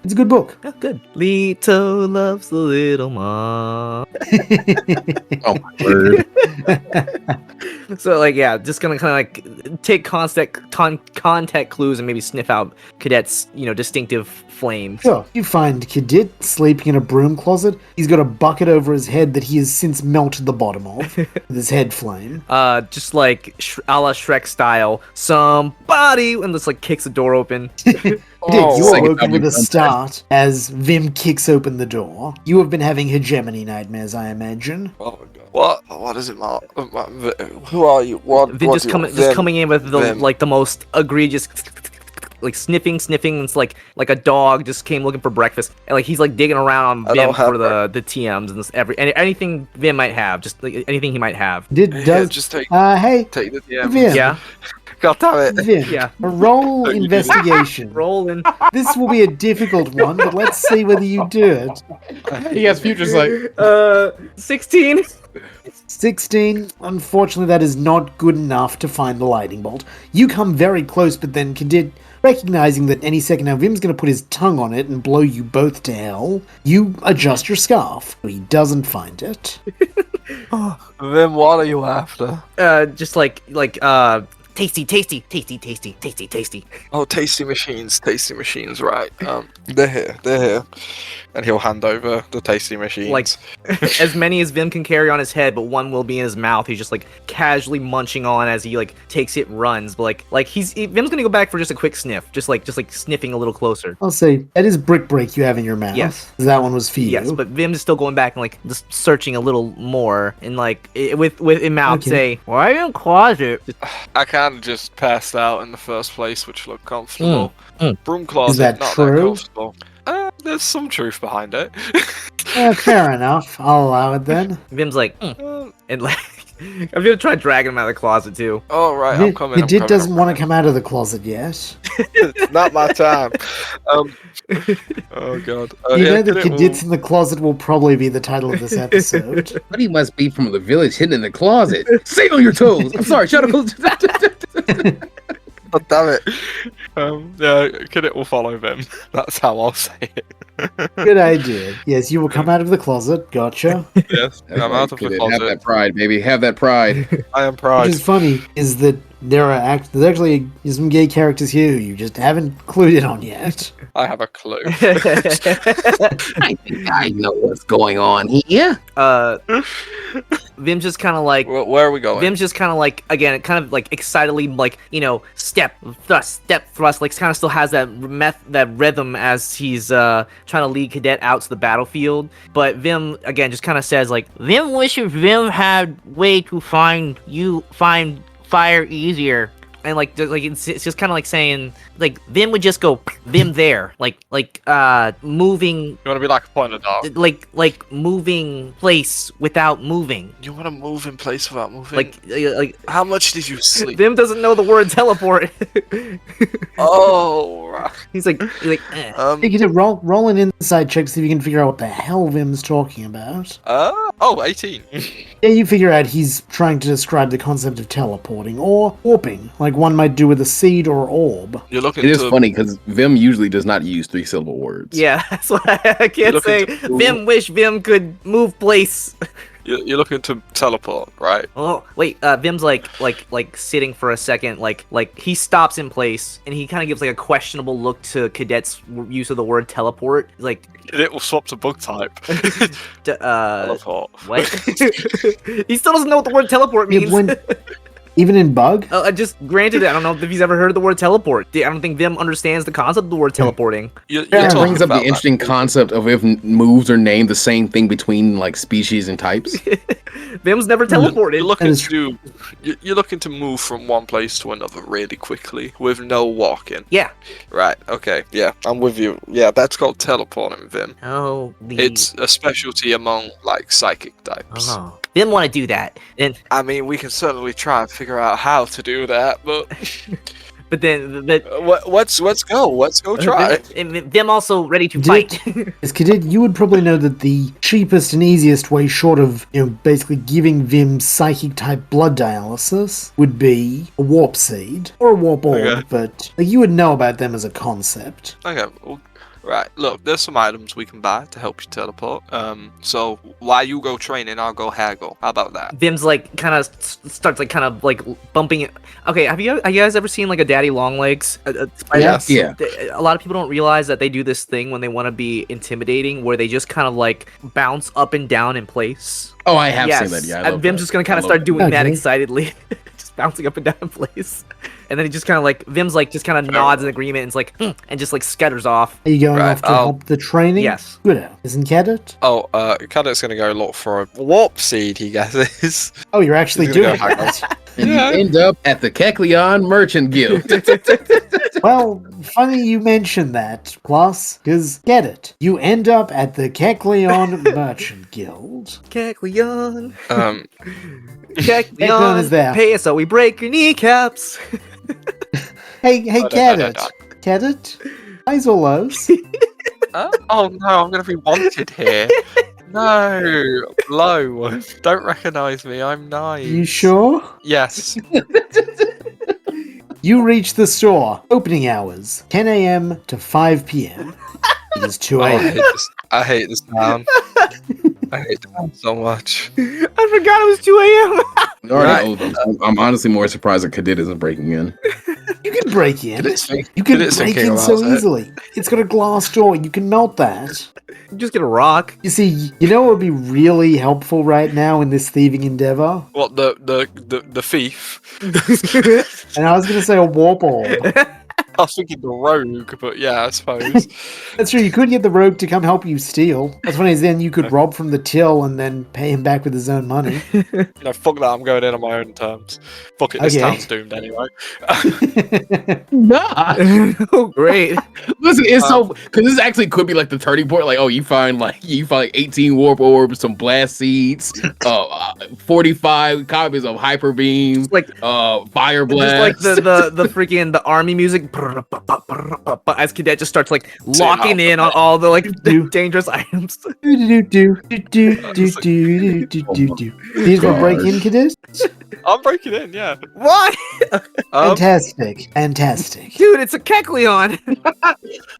It's a good book. Oh, good. Leto loves the little mom. Oh my word. So just gonna kind of take contact clues and maybe sniff out Cadet's distinctive flames. Sure. You find Cadet sleeping in a broom closet. He's got a bucket over his head that he has since melted the bottom of with his head flame. Just like a la Shrek style. Somebody and just kicks the door open. You are woken with a start as Vim kicks open the door. You have been having hegemony nightmares, I imagine. Oh my god. What is it, Mark? Who are you? Vim just coming in with the most egregious like sniffing. It's like a dog just came looking for breakfast, and like he's like digging around on Vim for the TMs and this anything Vim might have, just like anything he might have. Just take hey, take the TMs. Vim. Yeah. God damn it. Vim, Yeah. a roll investigation. Rolling. This will be a difficult one, but let's see whether you do it. He has future sight. 16. 16. Unfortunately, that is not good enough to find the lightning bolt. You come very close, but then Cadet, recognizing that any second now Vim's going to put his tongue on it and blow you both to hell, you adjust your scarf. He doesn't find it. Then what are you after? Just tasty. Oh, tasty machines, right. They're here. And he'll hand over the tasty machines. Like, as many as Vim can carry on his head, but one will be in his mouth. He's just like casually munching on as he like takes it and runs. But Vim's gonna go back for just a quick sniff, just like sniffing a little closer. I'll say, that is brick break you have in your mouth. Yes. That one was for you. Yes, but Vim's still going back and like just searching a little more and like with in mouth say, "Why are you in closet?" I kind of just passed out in the first place, which looked comfortable. Broom closet, Is that not true? that comfortable. There's some truth behind it. Fair enough. I'll allow it then. Vim's like, and like, I'm gonna try dragging him out of the closet too. Oh, right, I'm coming. Cadet doesn't want to come out of the closet yet. It's not my time. Oh, God. You know that Cadets in the Closet will probably be the title of this episode. But he must be from the village hidden in the closet. Stay on your toes. I'm sorry, shut up. Oh, damn it. Yeah, Cadet will follow them. That's how I'll say it. Good idea. Yes, you will come out of the closet. Gotcha. Yes, I'm out of the closet. Have that pride, baby. Have that pride. I am proud. Which is funny, is that there's actually some gay characters here who you just haven't clued in on yet. I have a clue. I think I know what's going on here. Vim's just kind of like, Where are we going? Vim's just kind of like, again, kind of like excitedly, like, step thrust, like kind of still has that rhythm as he's trying to lead Cadet out to the battlefield. But Vim, again, just kind of says like, Vim wishes Vim had way to find fire easier. And like it's just kind of like saying like Vim would just go Vim there like moving. You want to be like a pointer dog? Like moving place without moving. You want to move in place without moving? Like how much did you sleep? Vim doesn't know the word teleport. Oh, right. He's like You can roll an inside check so you can figure out what the hell Vim's talking about. 18. Yeah, you figure out he's trying to describe the concept of teleporting or warping, like one might do with a seed or orb. You're looking. It is funny because Vim usually does not use 3-syllable words. Yeah, that's why I can't say. Vim wish Vim could move place. You're looking to teleport, right? Oh wait, Vim's like sitting for a second, like he stops in place and he kind of gives like a questionable look to Cadet's use of the word teleport. Like It will swap to bug type. Teleport. What? He still doesn't know what the word teleport means. Even in bug? Just granted, I don't know if he's ever heard of the word teleport. I don't think Vim understands the concept of the word teleporting. It brings up the interesting concept of if moves are named the same thing between like species and types. Vim's never teleported. You're looking to move from one place to another really quickly with no walking. Yeah. Right. Okay. Yeah, I'm with you. Yeah, that's called teleporting, Vim. Oh. It's a specialty among like psychic types. Oh. Vim want to do that, and I mean, we can certainly try and figure out how to do that, but but then let's go. Let's go try. Vim also ready to fight. As Cadet, you would probably know that the cheapest and easiest way, short of basically giving Vim psychic type blood dialysis, would be a warp seed or a warp orb. Okay. But you would know about them as a concept. Okay. Well, right, look, there's some items we can buy to help you teleport. So while you go training, I'll go haggle. How about that? Vim's like kind of starts like kind of like bumping it. Okay, have you guys ever seen like a daddy long legs? Yes. Yeah. A lot of people don't realize that they do this thing when they want to be intimidating, where they just kind of like bounce up and down in place. Oh, I have seen that. Yeah, Vim's just gonna kind of start doing that excitedly, just bouncing up and down in place. And then he just kind of like Vim's like just kind of nods in agreement and is like and just like scutters off. Are you going off to help the training? Yes. Good. Isn't Cadet? Oh, Cadet's gonna go look for a warp seed, he guesses. Oh, you're actually He's gonna doing go haggle. that. And you end up at the Kekleon Merchant Guild. Well, funny you mention that, Plus, because get it. You end up at the Kekleon Merchant Guild. Kekleon. Kekleon is there. Pay us so we break your kneecaps. Hey, get it. Get it? Highs or lows? Oh no, I'm gonna be wanted here. No, low. Don't recognise me. I'm nice. You sure? Yes. You reach the store. Opening hours 10 a.m. to 5 p.m. It is 2 a.m. I hate this town. I hate the town so much. I forgot it was 2 a.m. We already owe them. I'm honestly more surprised that Cadet isn't breaking in. You can break in. You can Cadet's break thinking in so about it. easily. It's got a glass door. You can melt that. Just get a rock. You see, you know what would be really helpful right now in this thieving endeavor? What the thief? And I was going to say a warp orb. I was thinking the rogue, but yeah, I suppose. That's true. You could get the rogue to come help you steal. What's funny is then you could rob from the till and then pay him back with his own money. No, fuck that. I'm going in on my own terms. Fuck it. This Okay. town's doomed anyway. Nah. Oh, great. Listen, it's so because this actually could be like the turning point. Like, oh, you find like 18 warp orbs, some blast seeds, 45 copies of hyper beam, Like fire blast. just like the freaking the army music as Cadet just starts like locking in on all the like dangerous items. These will break in, Cadet? I'm breaking in, yeah. Why? Fantastic. Dude, it's a Kekleon.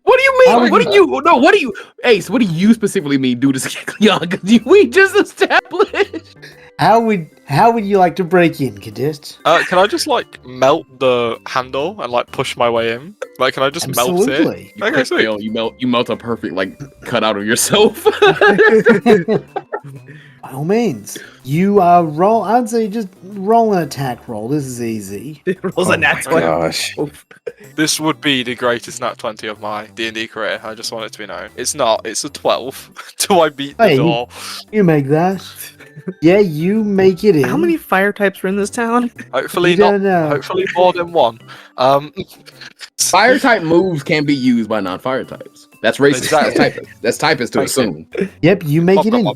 What do you mean? How would What do you, Ace? What do you specifically mean, do this, Leon? Because we just established. How would you like to break in, Cadet? Can I just like melt the handle and like push my way in? Like, can I just melt it? Absolutely. Okay, sweet. You melt a perfect like cutout of yourself. By all means. You roll, I'd say just roll an attack roll. This is easy. Rolls a nat 20. gosh. This would be the greatest nat 20 of my D&D career. I just want it to be known. It's not. It's a 12. Do I beat the Hey, door? You make that. Yeah, you make it in. How many fire types are in this town? Hopefully You not. don't know. Hopefully more than one. Fire type moves can be used by non-fire types. That's racist. Exactly. That's typist to assume. Yep, you make it in.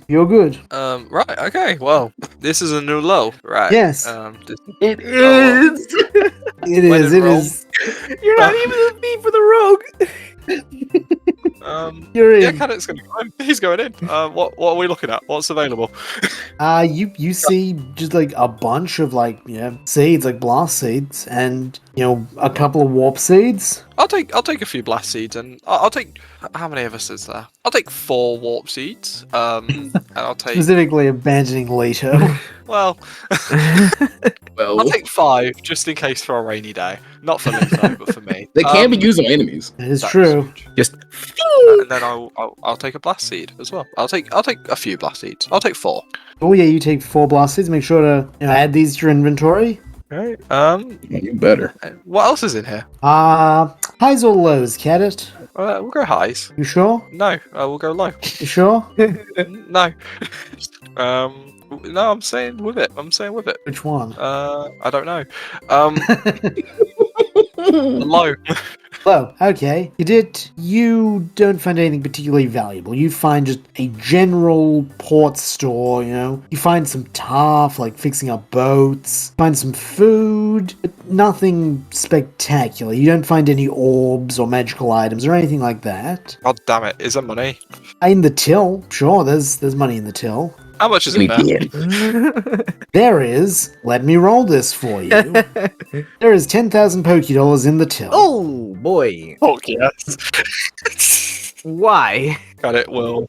You're good. Right. Okay. Well, this is a new low. Right. Yes. It is. It When is. in It Rome. is. You're not even a thief for the rogue. You're Yeah, in. Cadet's gonna go in. He's going in. What are we looking at? What's available? You see just like a bunch of like seeds, like blast seeds, and a couple of warp seeds. I'll take a few blast seeds, and I'll take. How many of us is there? I'll take 4 warp seeds. And I'll take. Specifically abandoning Leto. Well, Well, I'll take 5 just in case for a rainy day. Not for Lito, but for me. they can be used on enemies. It is That's true. Just And then I'll take a blast seed as well. I'll take a few blast seeds. I'll take 4. Oh yeah, you take 4 blast seeds. Make sure to add these to your inventory. Right. You better. What else is in here? Highs or lows, Cadet? We'll go highs. You sure? No, we'll go low. You sure? No. No, I'm saying with it. Which one? I don't know. Low. Low. Okay. You don't find anything particularly valuable. You find just a general port store, You find some taff, like fixing up boats. Find some food, but nothing spectacular. You don't find any orbs or magical items or anything like that. God damn it! Is there money? In the till, sure, there's money in the till. How much is in there? There is. Let me roll this for you. There is 10,000 Poké in the till. oh boy. Oh yes. Why? Cut it, Will.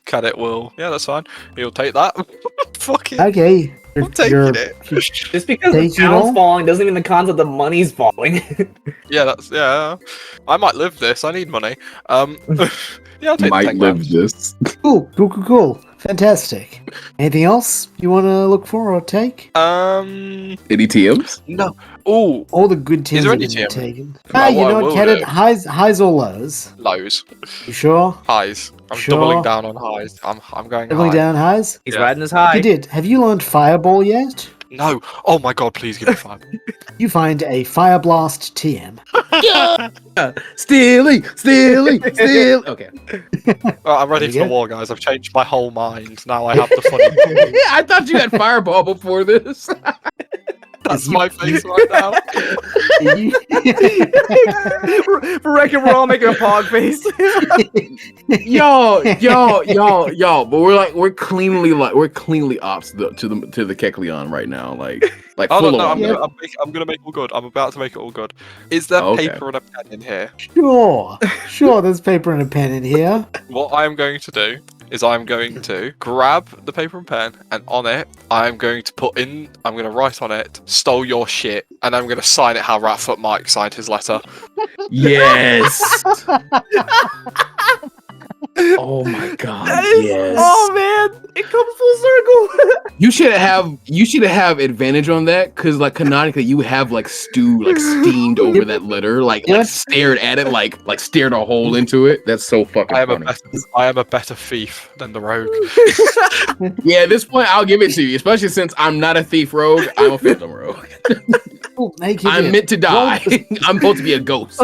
Yeah, that's fine. You'll take that. Fuck it. Okay. I'm taking it. Just because the Take it all? town's falling doesn't mean the concept of money's falling. Yeah. I might live this. I need money. Yeah, I'll take the Might 10 live grams. this. Cool. Fantastic. Anything else you want to look for or take? Any TMs? No. Ooh, All the good Is tins there have any been TM? taken. Well, You what I know what, will Cadet? do- Highs or lows? lows. You sure? Highs. I'm Sure. doubling down on highs. I'm going Doubling high. down highs? He's Yeah. riding his high. You did. Have you learned Fireball yet? No. Oh my god, please give me 5. You find a Fire Blast TM. Steely. Okay. Right, I'm ready There for you the go. war, guys. I've changed my whole mind. Now I have the funny. I thought you had Fireball before this. That's my face right now. For record, we're all making a pog face. yo. But we're cleanly ops to the Kecleon right now. Like Oh full no, on. I'm gonna make it all good. I'm about to make it all good. Is there Okay. paper and a pen in here? Sure, there's paper and a pen in here. What I'm going to do is I'm going to grab the paper and pen, and on it, I'm going to write on it, "Stole your shit," and I'm going to sign it how Ratfoot Mike signed his letter. Yes. Oh my god. That is, yes. oh man, it comes full circle. You should have advantage on that because like canonically you have like stew like steamed over that letter like stared at it like stared a hole into it. That's so fucking funny. I am a better thief than the rogue. Yeah, at this point I'll give it to you, especially since I'm not a thief rogue. I'm a phantom rogue. I'm meant to die. I'm supposed to be a ghost.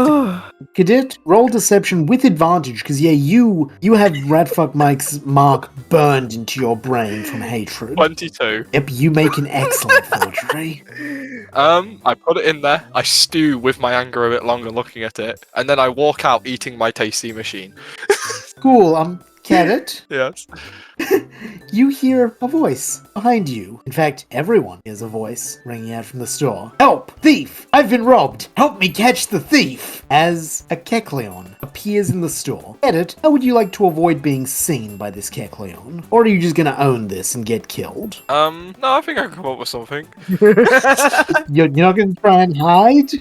Cadet, roll deception with advantage, because you have Ratfuck Mike's mark burned into your brain from hatred. 22. Yep, you make an excellent forgery. I put it in there. I stew with my anger a bit longer looking at it, and then I walk out eating my tasty machine. Cool, Cadet, Yes. you hear a voice behind you. In fact, everyone hears a voice ringing out from the store. Help! Thief! I've been robbed! Help me catch the thief! As a Kecleon appears in the store. Cadet, how would you like to avoid being seen by this Kecleon? Or are you just gonna own this and get killed? No, I think I can come up with something. You're not gonna try and hide?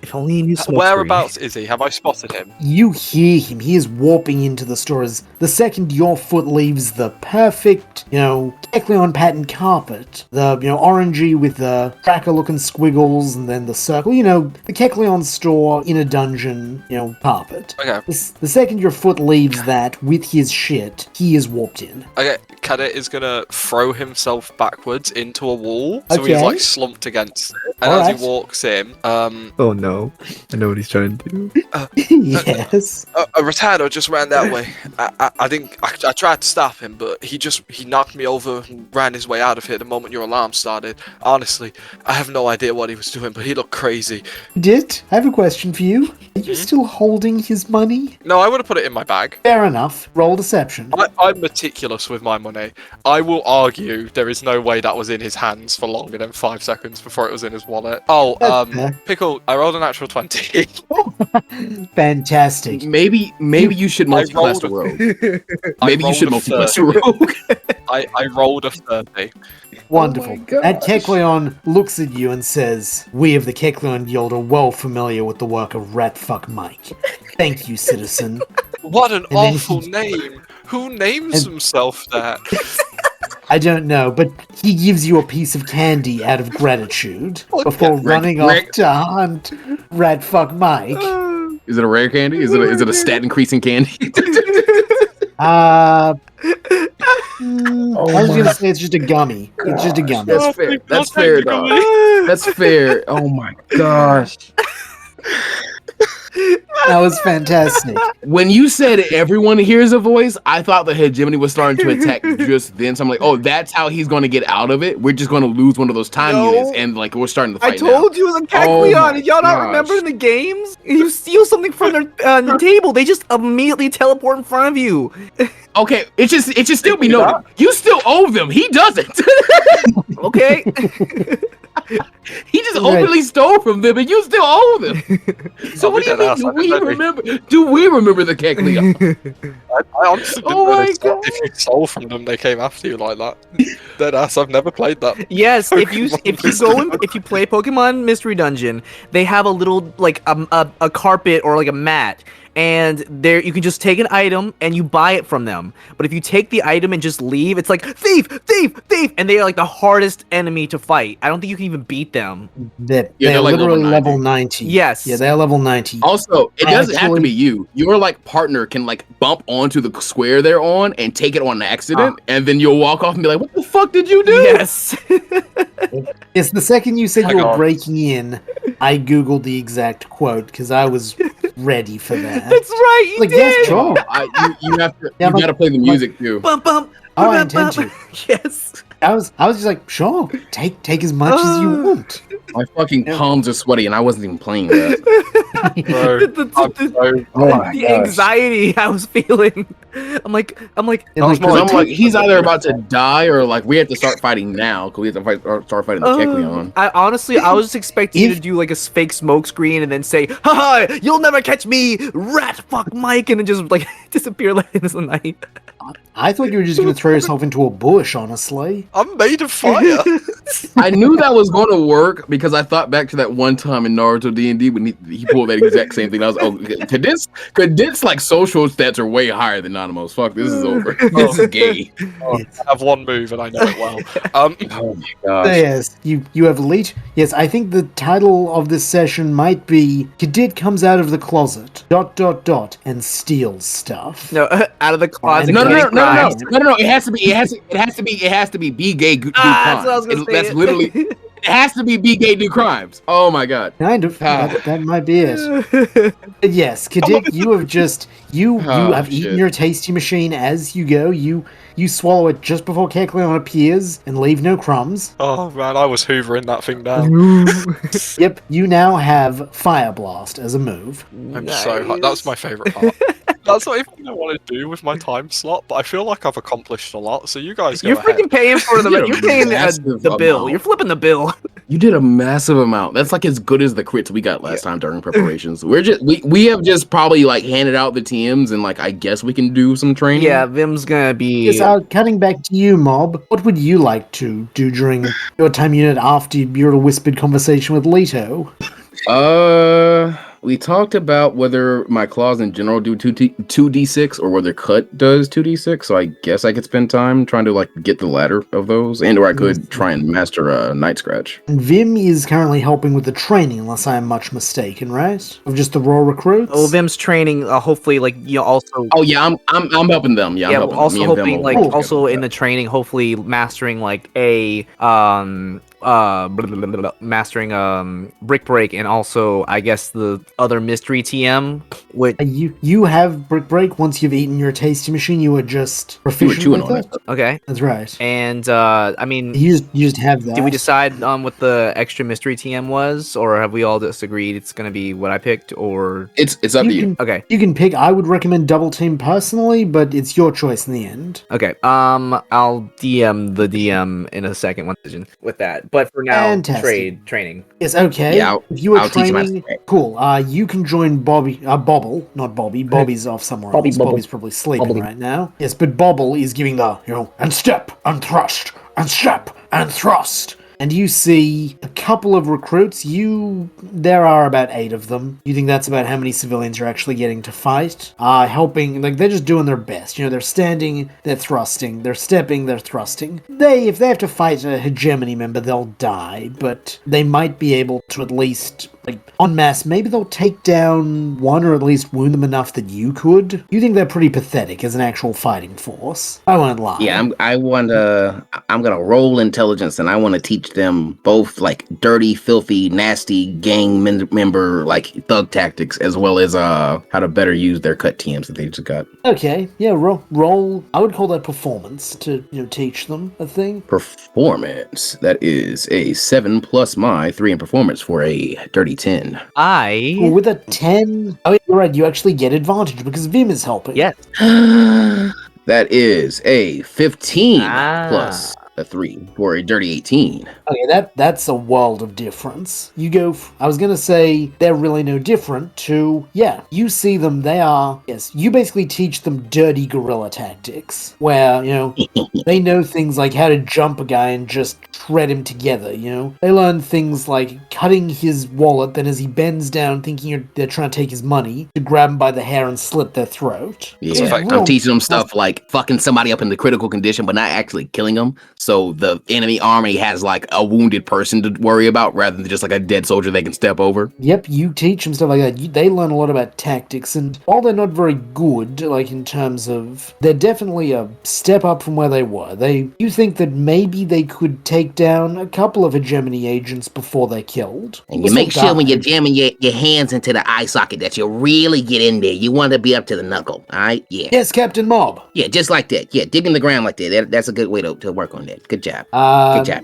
If only you knew smoke Whereabouts is he? Have I spotted him? You hear him. He is warping into the store as the second your foot leaves the perfect, Kecleon pattern carpet. The, orangey with the cracker-looking squiggles and then the circle. The Kecleon store in a dungeon, carpet. Okay. The second your foot leaves that with his shit, he is warped in. Okay, Cadet is gonna throw himself backwards into a wall, so he's Okay. like slumped against it. And Alright. as he walks in, Oh no, I know what he's trying to do. Yes. a retardo just ran that way. I tried to stop him, but he knocked me over and ran his way out of here the moment your alarm started. Honestly, I have no idea what he was doing, but he looked crazy. Dit, I have a question for you. Are you still holding his money? No, I would have put it in my bag. Fair enough. Roll deception. I'm meticulous with my money. I will argue there is no way that was in his hands for longer than 5 seconds before it was in his wallet. Oh, That's fair. Pickle, I rolled a natural 20. Fantastic. Maybe you should multi-class the rogue. Maybe you should multi-class the rogue. I rolled a 30. Wonderful. Oh my That Kecleon looks at you and says, "We of the Kecleon Guild are well familiar with the work of Ratfuck Mike. Thank you, citizen." What an And then awful he- name. Who names himself that? I don't know, but he gives you a piece of candy out of gratitude before running off to hunt Ratfuck Mike. Is it a rare candy? Is it a stat increasing candy? I was gonna say it's just a gummy. It's just a gummy. That's fair. That's fair, dog. That's fair. Oh my gosh. That was fantastic. When you said everyone hears a voice, I thought the hegemony was starting to attack just then. So I'm like, oh, that's how he's going to get out of it. We're just going to lose one of those time units, and like we're starting to I fight told you it was a Oh Kecleon. my Did y'all not gosh. remember in the games? You steal something from their table, they just immediately teleport in front of you. now. Okay, it should still be noted. You still owe them. He doesn't. Okay. He just Right. openly stole from them, and you still owe them. So what do you mean? Do we remember the Kecleon? I honestly didn't Oh know my this. God. If you stole from them, they came after you like that. Deadass, I've never played that. Yes, if you Pokemon if you play Pokemon Mystery Dungeon, they have a little like a carpet or like a mat, and there you can just take an item and you buy it from them. But if you take the item and just leave, it's like thief, thief, thief, and they are like the hardest enemy to fight. I don't think you can even beat them. They're they're like literally level level 90. Yes. Yeah, they're level 90. Also, it doesn't have to Actually- be you. Your like partner can like bump onto the square they're on and take it on accident, and then you'll walk off and be like, "What the fuck did you do?" Yes. Yes, the second you said Hang you were on. breaking in, I googled the exact quote because I was ready for that. That's right, you Like, did. yes, sure. You have to. Yeah, You like- gotta play the music too. Bum, bum, Oh, I bum, intend bum. to. Yes. I was just like, sure, take as much as you want. My fucking Yeah. palms are sweaty, and I wasn't even playing that. Bro, the Oh my the gosh. anxiety I was feeling. I'm like, And was like, more Because I'm like, like- he's either about to die or like we have to start fighting now because we have to start fighting the Kecleon. I was just expecting you to If- do like a fake smoke screen and then say, "Ha! You'll never catch me, rat fuck Mike," and then just like disappear like into the night. I thought you were just going to throw yourself into a bush, honestly. I'm made of fire. I knew that was going to work because I thought back to that one time in Naruto D&D when he pulled that exact same thing. I was, Cadet's like social stats are way higher than Nanamo's. Fuck, this is over. This is gay. Yes. I have one move and I know it well. Oh my So gosh. yes, you have leech. Yes, I think the title of this session might be Cadet comes out of the closet, ... and steals stuff. No, out of the closet. No, committing crimes. It has to be be gay do That's what I was crimes. gonna say. That's literally. It has to be be gay do crimes. Oh my god. Kind of. That might be it. But yes, Cadet, you have just you have eaten shit. your tasty machine as you go. You swallow it just before Kecleon appears and leave no crumbs. Oh man, I was hoovering that thing down. Yep, you now have Fire Blast as a move. I'm so hot. That's my favourite part. That's not even what I want to do with my time slot, but I feel like I've accomplished a lot. So you guys go You're ahead. freaking paying for the. You're You're paying massive the bill. amount. You're flipping the bill. You did a massive amount. That's like as good as the crits we got last time during preparations. We have just probably like handed out the TMs and like I guess we can do some training. Yeah, Vim's gonna be. Yes, cutting back to you, Mob. What would you like to do during your time unit after your whispered conversation with Leto? We talked about whether my claws in general do 2d6 or whether cut does 2d6. So I guess I could spend time trying to like get the latter of those, and or I could try and master Night Scratch. And Vim is currently helping with the training, unless I am much mistaken, right? Of just the raw recruits. Oh, Vim's training. Hopefully, like also. Oh yeah, I'm helping them. Yeah, I'm helping also them. Me and them hoping will like work also together in the with training, hopefully mastering like mastering Brick Break and also I guess the other mystery TM. Which You have Brick Break. Once you've eaten your tasty machine, you are just You were proficient chewing with on it. it. okay, That's right. and I mean. You just have that. Did we decide what the extra mystery TM was, or have we all just agreed it's going to be what I picked, or It's up to you. okay, You can pick. I would recommend Double Team personally, but it's your choice in the end. okay. I'll DM the DM in a second one with that, but for now, Fantastic. training. Yes, okay. Yeah, if you are I'll teach him how to training, trade. cool. You can join Bobble, not Bobby. Bobby's off somewhere Bobby, else. Bobble. Bobby's probably sleeping Bobble. right now. Yes, but Bobble is giving the, and step, and thrust, and step, and thrust. And you see a couple of recruits. There are about 8 of them. You think that's about how many civilians you're actually getting to fight? Helping, like, they're just doing their best. They're standing, they're thrusting, they're stepping, they're thrusting. If they have to fight a hegemony member, they'll die, but they might be able to at least, like, en masse, maybe they'll take down one or at least wound them enough that you could. You think they're pretty pathetic as an actual fighting force. I won't lie. Yeah, I'm gonna roll intelligence, and I want to teach them both like dirty, filthy, nasty gang member like thug tactics, as well as how to better use their cut TMs that they just got. Okay, yeah, roll. I would call that performance to, teach them a thing. Performance. That is a 7 plus my 3 in performance for a dirty 10. Well, with a 10, oh, you're right, you actually get advantage because Vim is helping. Yes. That is a 15 Ah. plus a 3 for a dirty 18. Okay, that's a world of difference. You go, I was gonna say they're really no different to, you see them, you basically teach them dirty guerrilla tactics, where, they know things like how to jump a guy and just shred him together, They learn things like cutting his wallet. Then as he bends down, thinking they're trying to take his money, to grab him by the hair and slit their throat. Yeah, I'm teaching them stuff like fucking somebody up in the critical condition, but not actually killing them. So the enemy army has like a wounded person to worry about rather than just like a dead soldier they can step over. Yep, you teach them stuff like that. They learn a lot about tactics, and while they're not very good, like in terms of, they're definitely a step up from where they were. You think that maybe they could take down a couple of hegemony agents before they're killed. And you make sure when you're jamming your hands into the eye socket that you really get in there. You want to be up to the knuckle, all right? Yeah. Yes, Captain Mob. Yeah, just like that. Yeah, dig in the ground like that. That's a good way to work on that. Good job. Good job.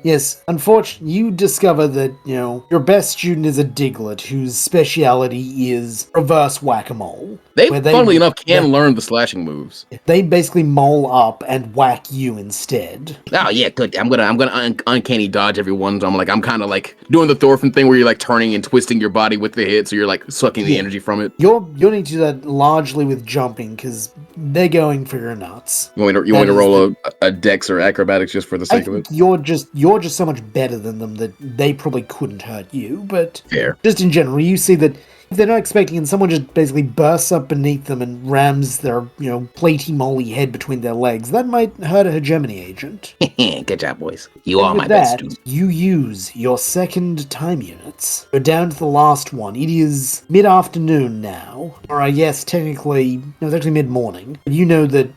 Yes, unfortunately, you discover that, your best student is a Diglett whose speciality is reverse whack-a-mole. They, funnily enough, can learn the slashing moves. They basically mole up and whack you instead. Oh, yeah, good. I'm gonna uncanny dodge every one. So I'm kind of like doing the Thorfinn thing where you're like turning and twisting your body with the hit, so you're like sucking the energy from it. You'll need to do that largely with jumping, because they're going for your nuts. You want me to roll a dex or acrobatics just for the sake of it? You're just so much better than them that they probably couldn't hurt you, but fair. Just in general, you see that if they're not expecting and someone just basically bursts up beneath them and rams their, platey moley head between their legs, that might hurt a hegemony agent. Good job, boys. You are my best students. You use your second time units. We're down to the last one. It is mid-afternoon now, or I guess technically, no, it's actually mid-morning. You know that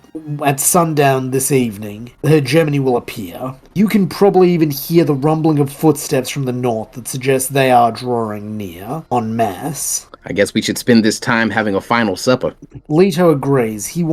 at sundown this evening, the hegemony will appear. You can probably even hear the rumbling of footsteps from the north that suggests they are drawing near, en masse. I guess we should spend this time having a final supper. Leto agrees. He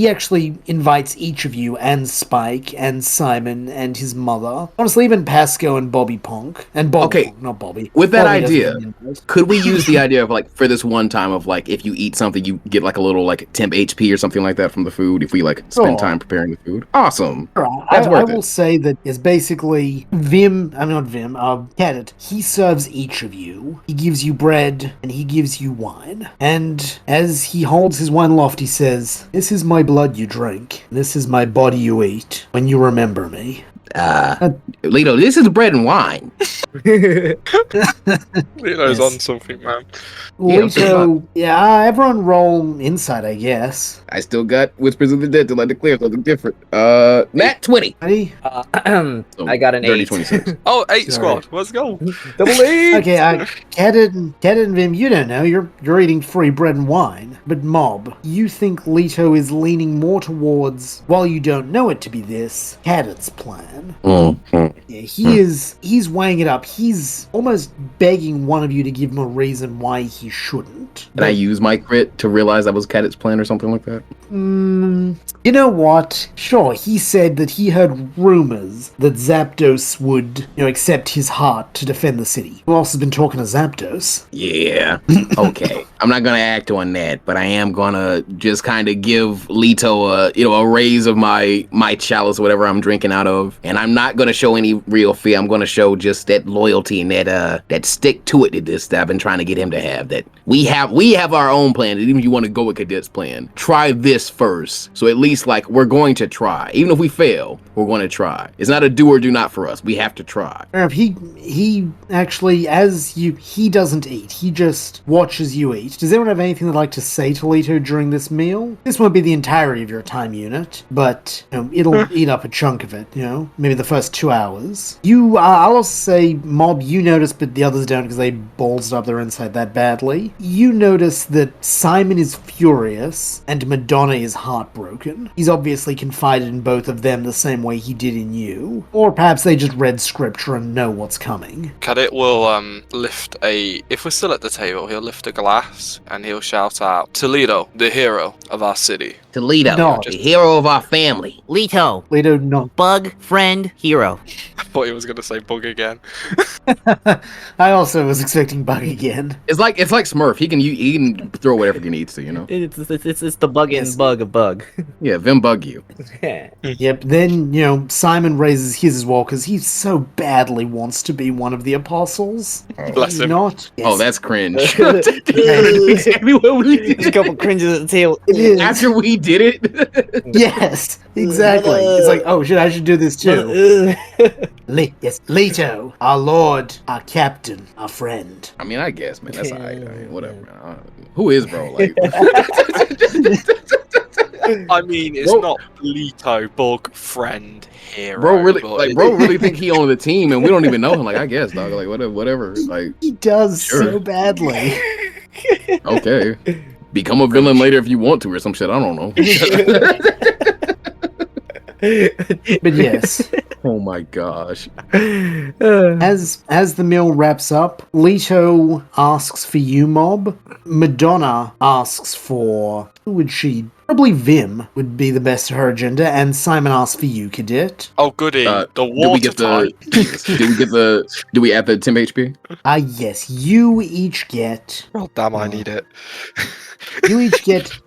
actually invites each of you, and Spike, and Simon, and his mother. Honestly, even Pasco and Bobby Ponk. And Bobby, okay, not Bobby. With that idea, could we use the idea of like, for this one time of like, if you eat something, you get like a little like temp HP or something like that from the food, if we like spend time preparing the food? Awesome. That's worth it. I will say that is basically Cadet, he serves each of you. He gives you bread, and he gives you wine. And as he holds his wine aloft, he says, "This is my blood you drink. This is my body you eat when you remember me." Leto, this is bread and wine. Leto's on something, man. Leto, everyone roll insight, I guess. I still got Whispers of the Dead till I declare something different. Nat 20. Ready? I got an 8. 26. Oh, 8 squad. Let's go. Double 8. Okay, Cadet and Vim, you don't know. You're eating free bread and wine. But Mob, you think Leto is leaning more towards, while you don't know it to be this, Cadet's plan. Yeah, he's weighing it up. He's almost begging one of you to give him a reason why he shouldn't. Did I use my crit to realize that was Cadet's plan or something like that? You know what? Sure, he said that he heard rumors that Zapdos would, accept his heart to defend the city. Who else has been talking to Zapdos? Yeah. Okay. I'm not gonna act on that, but I am gonna just kind of give Leto a raise of my chalice or whatever I'm drinking out of, and I'm not gonna show any real fear. I'm gonna show just that loyalty and that stick to it that I've been trying to get him to have. That we have our own plan, and even if you want to go with Cadet's plan, try this first. So at least like we're going to try. Even if we fail, we're going to try. It's not a do or do not for us. We have to try. He actually, he doesn't eat. He just watches you eat. Does anyone have anything they'd like to say to Leto during this meal? This won't be the entirety of your time unit, but it'll eat up a chunk of it. Maybe the first 2 hours. I'll also say, Mob, you notice, but the others don't because they ballsed up their inside that badly. You notice that Simon is furious and Madonna is heartbroken. He's obviously confided in both of them the same way he did in you. Or perhaps they just read scripture and know what's coming. Cadet will if we're still at the table, he'll lift a glass and he'll shout out, "Toledo, the hero of our city." Toledo, the hero of our family. Leto, no. bug, friend, hero. I thought he was going to say bug again. I also was expecting bug again. It's like Smurf. He can throw whatever he needs to, It's the bug and bug of bug. Yeah, Vim bug you. Yep. Then Simon raises his as well because he so badly wants to be one of the apostles. Bless him. Not. Yes. Oh, that's cringe. Exactly what we did. A couple cringes at the table. It is. After we did it. Yes, exactly. It's like, oh shit, I should do this too. Yes, Leto, our lord, our captain, our friend. I mean, I guess, man. That's all right. I mean, whatever. Man. Who is bro? Like, I mean, it's Bro- not Leto, bug, friend, hero. bro, really, but like, bro, really think he on the team, and we don't even know him. Like, I guess, dog. Like, whatever. Like, He does Sure. so badly. okay, become a villain later if you want to, or some shit. I don't know. But yes, Oh my gosh. as the meal wraps up, Leto asks for you, Mob. Madonna asks for, who would she? Probably Vim would be the best of her agenda, and Simon asks for you, Cadet. Oh, goody. The Do we water get type. do we add the temp HP? Yes, you each get Oh, damn, I need it.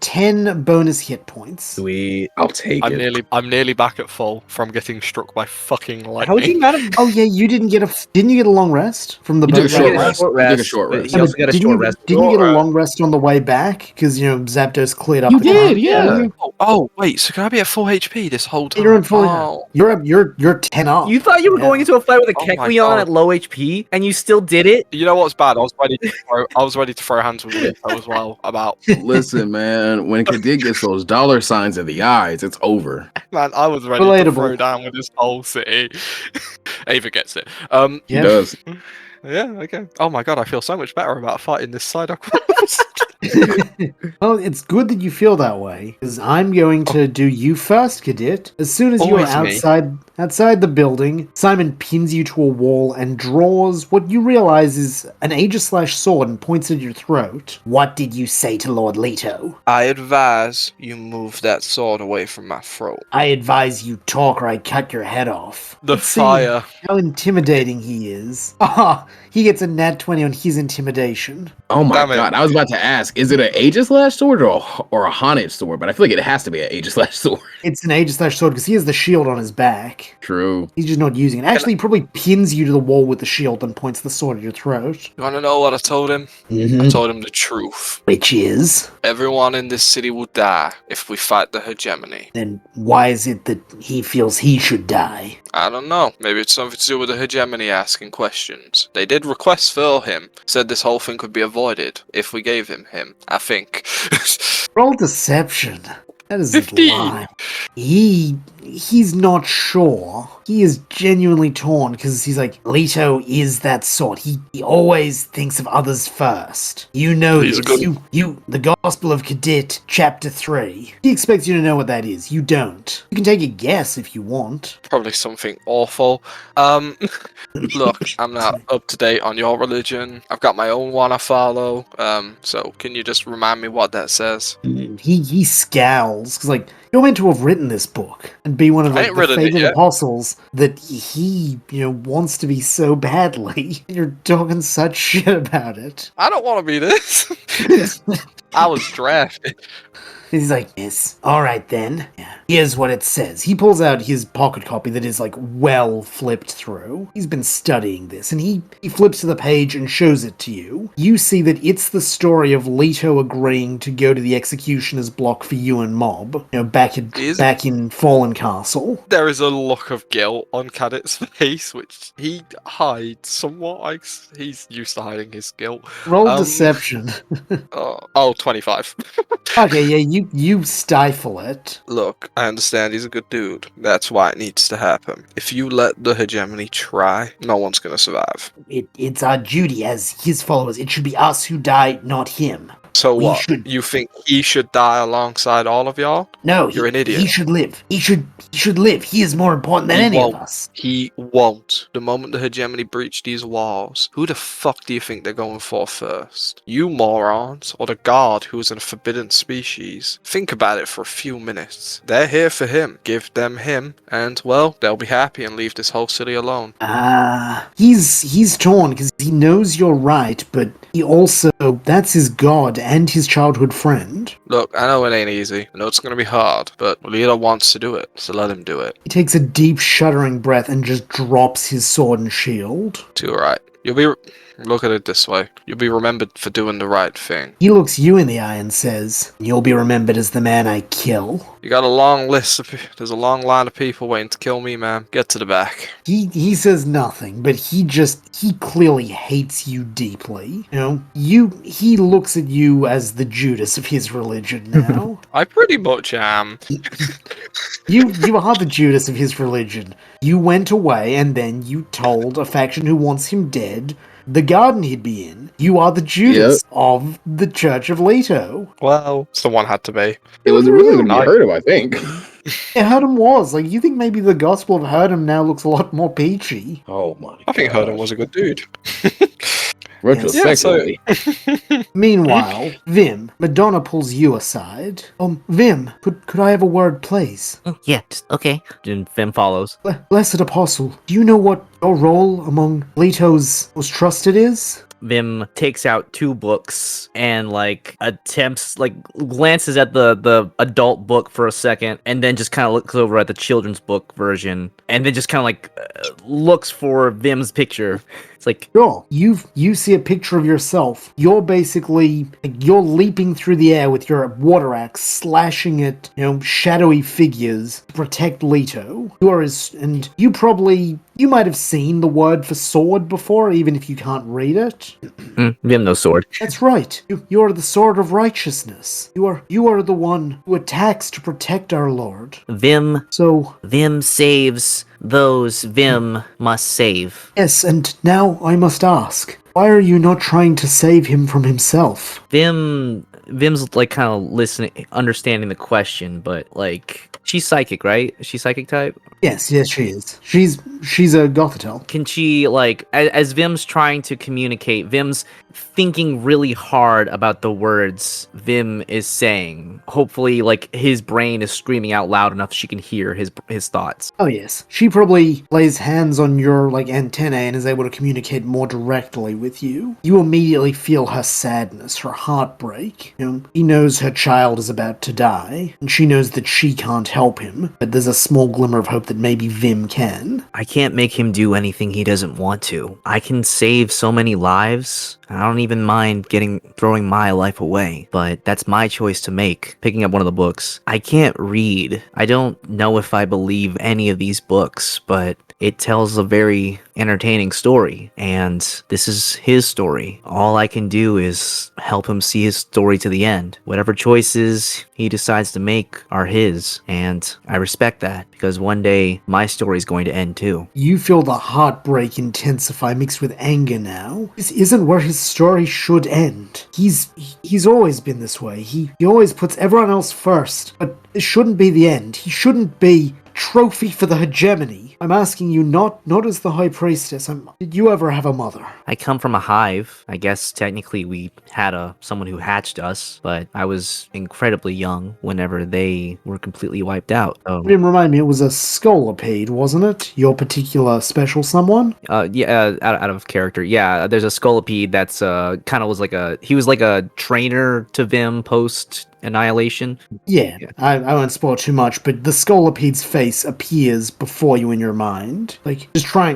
10 bonus hit points. Sweet. I'll take it. I'm nearly back at full from getting struck by fucking lightning. How would you not have? Oh yeah, you didn't get didn't you get a long rest from the You boat took a short ride? rest. You took a short but rest. He also got a Didn't short you, rest. didn't you get a Short long rest on the way back? Because, Zapdos cleared up You the did, current. yeah. Oh, wait, so can I be at full HP this whole time? You're in full. Oh. You're 10 up. You thought you were Yeah. going into a fight with a Oh my Kecleon God. at low HP, and you still did it? You know what's bad? I was ready to throw hands with Leto as well. About Listen, man, when Kadig gets those dollar signs in the eyes, it's over. man, I was ready to Relatable. throw down with this whole city. Ava gets it. He Yeah. does. Yeah, okay. Oh my god, I feel so much better about fighting this side. Well, it's good that you feel that way, because I'm going to do you first, Cadet. As soon as you're Always me. outside the building, Simon pins you to a wall and draws what you realize is an Aegis/sword and points at your throat. What did you say to Lord Leto? I advise you move that sword away from my throat. I advise you talk or I cut your head off. The Let's see fire. how intimidating he is. Ah, he gets a nat 20 on his intimidation. Oh my Damn it. god! I was about to ask: is it an Aegis sword or a haunted sword? But I feel like it has to be an Aegis sword. It's an Aegis/sword because he has the shield on his back. True. He's just not using it. Actually, he probably pins you to the wall with the shield and points the sword at your throat. You wanna know what I told him? I told him the truth. Which is? Everyone in this city will die if we fight the hegemony. Then why is it that he feels he should die? I don't know. Maybe it's something to do with the hegemony asking questions. They did request for him. Said this whole thing could be avoided if we gave him, I think. Roll deception. That is 15. lie. He's not sure. He is genuinely torn because he's like, Leto is that sort. He always thinks of others first. You know He's this. good. You the Gospel of Cadet, chapter 3. He expects you to know what that is. You don't. You can take a guess if you want. Probably something awful. Look, I'm not up to date on your religion. I've got my own one I follow. So can you just remind me what that says? He scowls because like you're meant to have written this book and be one of I like, ain't the written it favored yet. apostles that he wants to be so badly. You're talking such shit about it. I don't want to be this. I was drafted. He's like, yes, all right then. Yeah. Here's what it says. He pulls out his pocket copy that is like well flipped through. He's been studying this, and he flips to the page and shows it to you. You see that it's the story of Leto agreeing to go to the executioner's block for you and Mob. Back in Fallen Castle. There is a look of guilt on Cadet's face, which he hides somewhat. Like he's used to hiding his guilt. Roll deception. 25. Okay, yeah, you stifle it. Look, I understand he's a good dude. That's why it needs to happen. If you let the hegemony try, no one's gonna survive. It's our duty as his followers. It should be us who die, not him. So We what? should- You think he should die alongside all of y'all? No, You're an idiot. He should live. He should live. He is more important than He any won't. of us. He won't. The moment the hegemony breach these walls, who the fuck do you think they're going for first? You morons, or the guard who is a forbidden species? Think about it for a few minutes. They're here for him. Give them him, and well, they'll be happy and leave this whole city alone. He's torn because he knows you're right, but he also, that's his god and his childhood friend. Look, I know it ain't easy. I know it's gonna be hard, but Leader wants to do it, so let him do it. He takes a deep, shuddering breath and just drops his sword and shield. Too right. You'll be. Look at it this way. You'll be remembered for doing the right thing. He looks you in the eye and says, "You'll be remembered as the man I kill." You got a long list of. There's a long line of people waiting to kill me, man. Get to the back. He says nothing, but he clearly hates you deeply. He looks at you as the Judas of his religion now. I pretty much am. You are the Judas of his religion. You went away and then you told a faction who wants him dead the garden he'd be in. You are the Judas of the Church of Leto. Well, someone had to be. It was really going to be Herdum, I think. Yeah, Herdum was. Like, you think maybe the Gospel of Herdum now looks a lot more peachy. Oh my I think Herdum was a good dude. Retrospectively. Meanwhile, Vim, Madonna pulls you aside. Vim, could I have a word, please? Oh, yeah, okay. And Vim follows. Blessed Apostle, do you know what your role among Leto's most trusted is? Vim takes out 2 books and glances at the adult book for a second, and then just kind of looks over at the children's book version, and then just kind of looks for Vim's picture. It's like, sure, you see a picture of yourself. You're basically you're leaping through the air with your water axe, slashing at shadowy figures to protect Leto. You might have seen the word for sword before, even if you can't read it. Vim knows sword. That's right. You are the sword of righteousness. You are the one who attacks to protect our Lord. Vim saves those Vim must save. Yes, and now I must ask, why are you not trying to save him from himself? Vim's kind of listening, understanding the question, but she's psychic, right? Is she psychic type? Yes, she is. She's a Gothitelle. Can she, as Vim's trying to communicate, Vim's thinking really hard about the words Vim is saying. Hopefully, his brain is screaming out loud enough she can hear his thoughts. Oh, yes. She probably lays hands on your, antennae and is able to communicate more directly with you. You immediately feel her sadness, her heartbreak. He knows her child is about to die, and she knows that she can't help him, but there's a small glimmer of hope that maybe Vim can. I can't make him do anything he doesn't want to. I can save so many lives. I don't even mind throwing my life away, but that's my choice to make, picking up one of the books. I can't read. I don't know if I believe any of these books, but it tells a very entertaining story, and this is his story. All I can do is help him see his story to the end. Whatever choices he decides to make are his, and I respect that, because one day my story is going to end too. You feel the heartbreak intensify mixed with anger now. This isn't where his story should end. He's always been this way. He always puts everyone else first, but this shouldn't be the end. He shouldn't be trophy for the hegemony. I'm asking you not as the High Priestess. Did you ever have a mother? I come from a hive. I guess technically we had someone who hatched us, but I was incredibly young whenever they were completely wiped out. You didn't remind me, it was a scolopede, wasn't it? Your particular special someone? Yeah, out of character. Yeah, there's a scolopede that's kind of was he was like a trainer to Vim post Annihilation. Yeah. I won't spoil too much, but the Scolopede's face appears before you in your mind.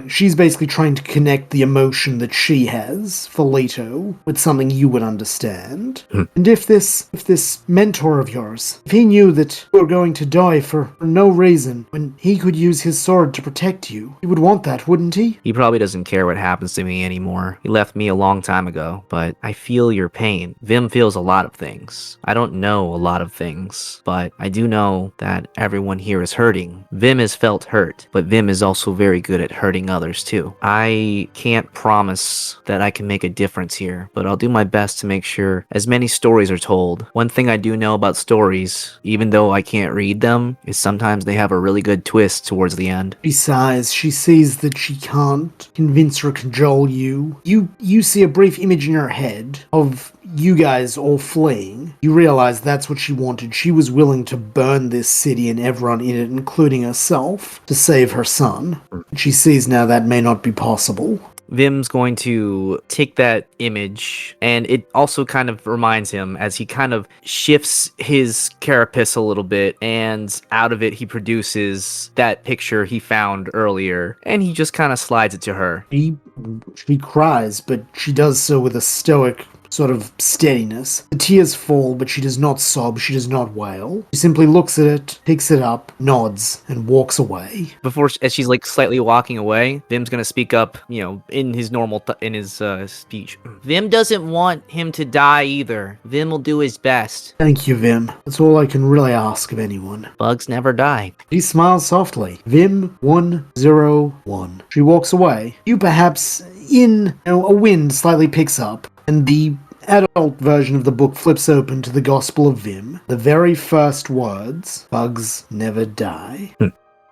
She's basically trying to connect the emotion that she has for Leto with something you would understand. And if this mentor of yours, if he knew that you were going to die for no reason, when he could use his sword to protect you, he would want that, wouldn't he? He probably doesn't care what happens to me anymore. He left me a long time ago, but I feel your pain. Vim feels a lot of things. I don't know a lot of things, but I do know that everyone here is hurting. Vim has felt hurt, but Vim is also very good at hurting others too. I can't promise that I can make a difference here, but I'll do my best to make sure as many stories are told. One thing I do know about stories, even though I can't read them, is sometimes they have a really good twist towards the end. She sighs. She sees that she can't convince or cajole you. You see a brief image in your head of you guys all fleeing. You realize that's what she wanted. She was willing to burn this city and everyone in it, including herself, to save her son. She sees now that may not be possible. Vim's going to take that image, and it also kind of reminds him as he kind of shifts his carapace a little bit, and out of it he produces that picture he found earlier, and he just kind of slides it to her. She cries, but she does so with a stoic sort of steadiness. The tears fall, but she does not sob, she does not wail. She simply looks at it, picks it up, nods, and walks away. As she's like slightly walking away, Vim's gonna speak up, in his normal, in his speech. Vim doesn't want him to die either. Vim will do his best. Thank you, Vim. That's all I can really ask of anyone. Bugs never die. She smiles softly. Vim 101. She walks away. You perhaps a wind slightly picks up, and the adult version of the book flips open to the Gospel of Vim. The very first words, bugs never die.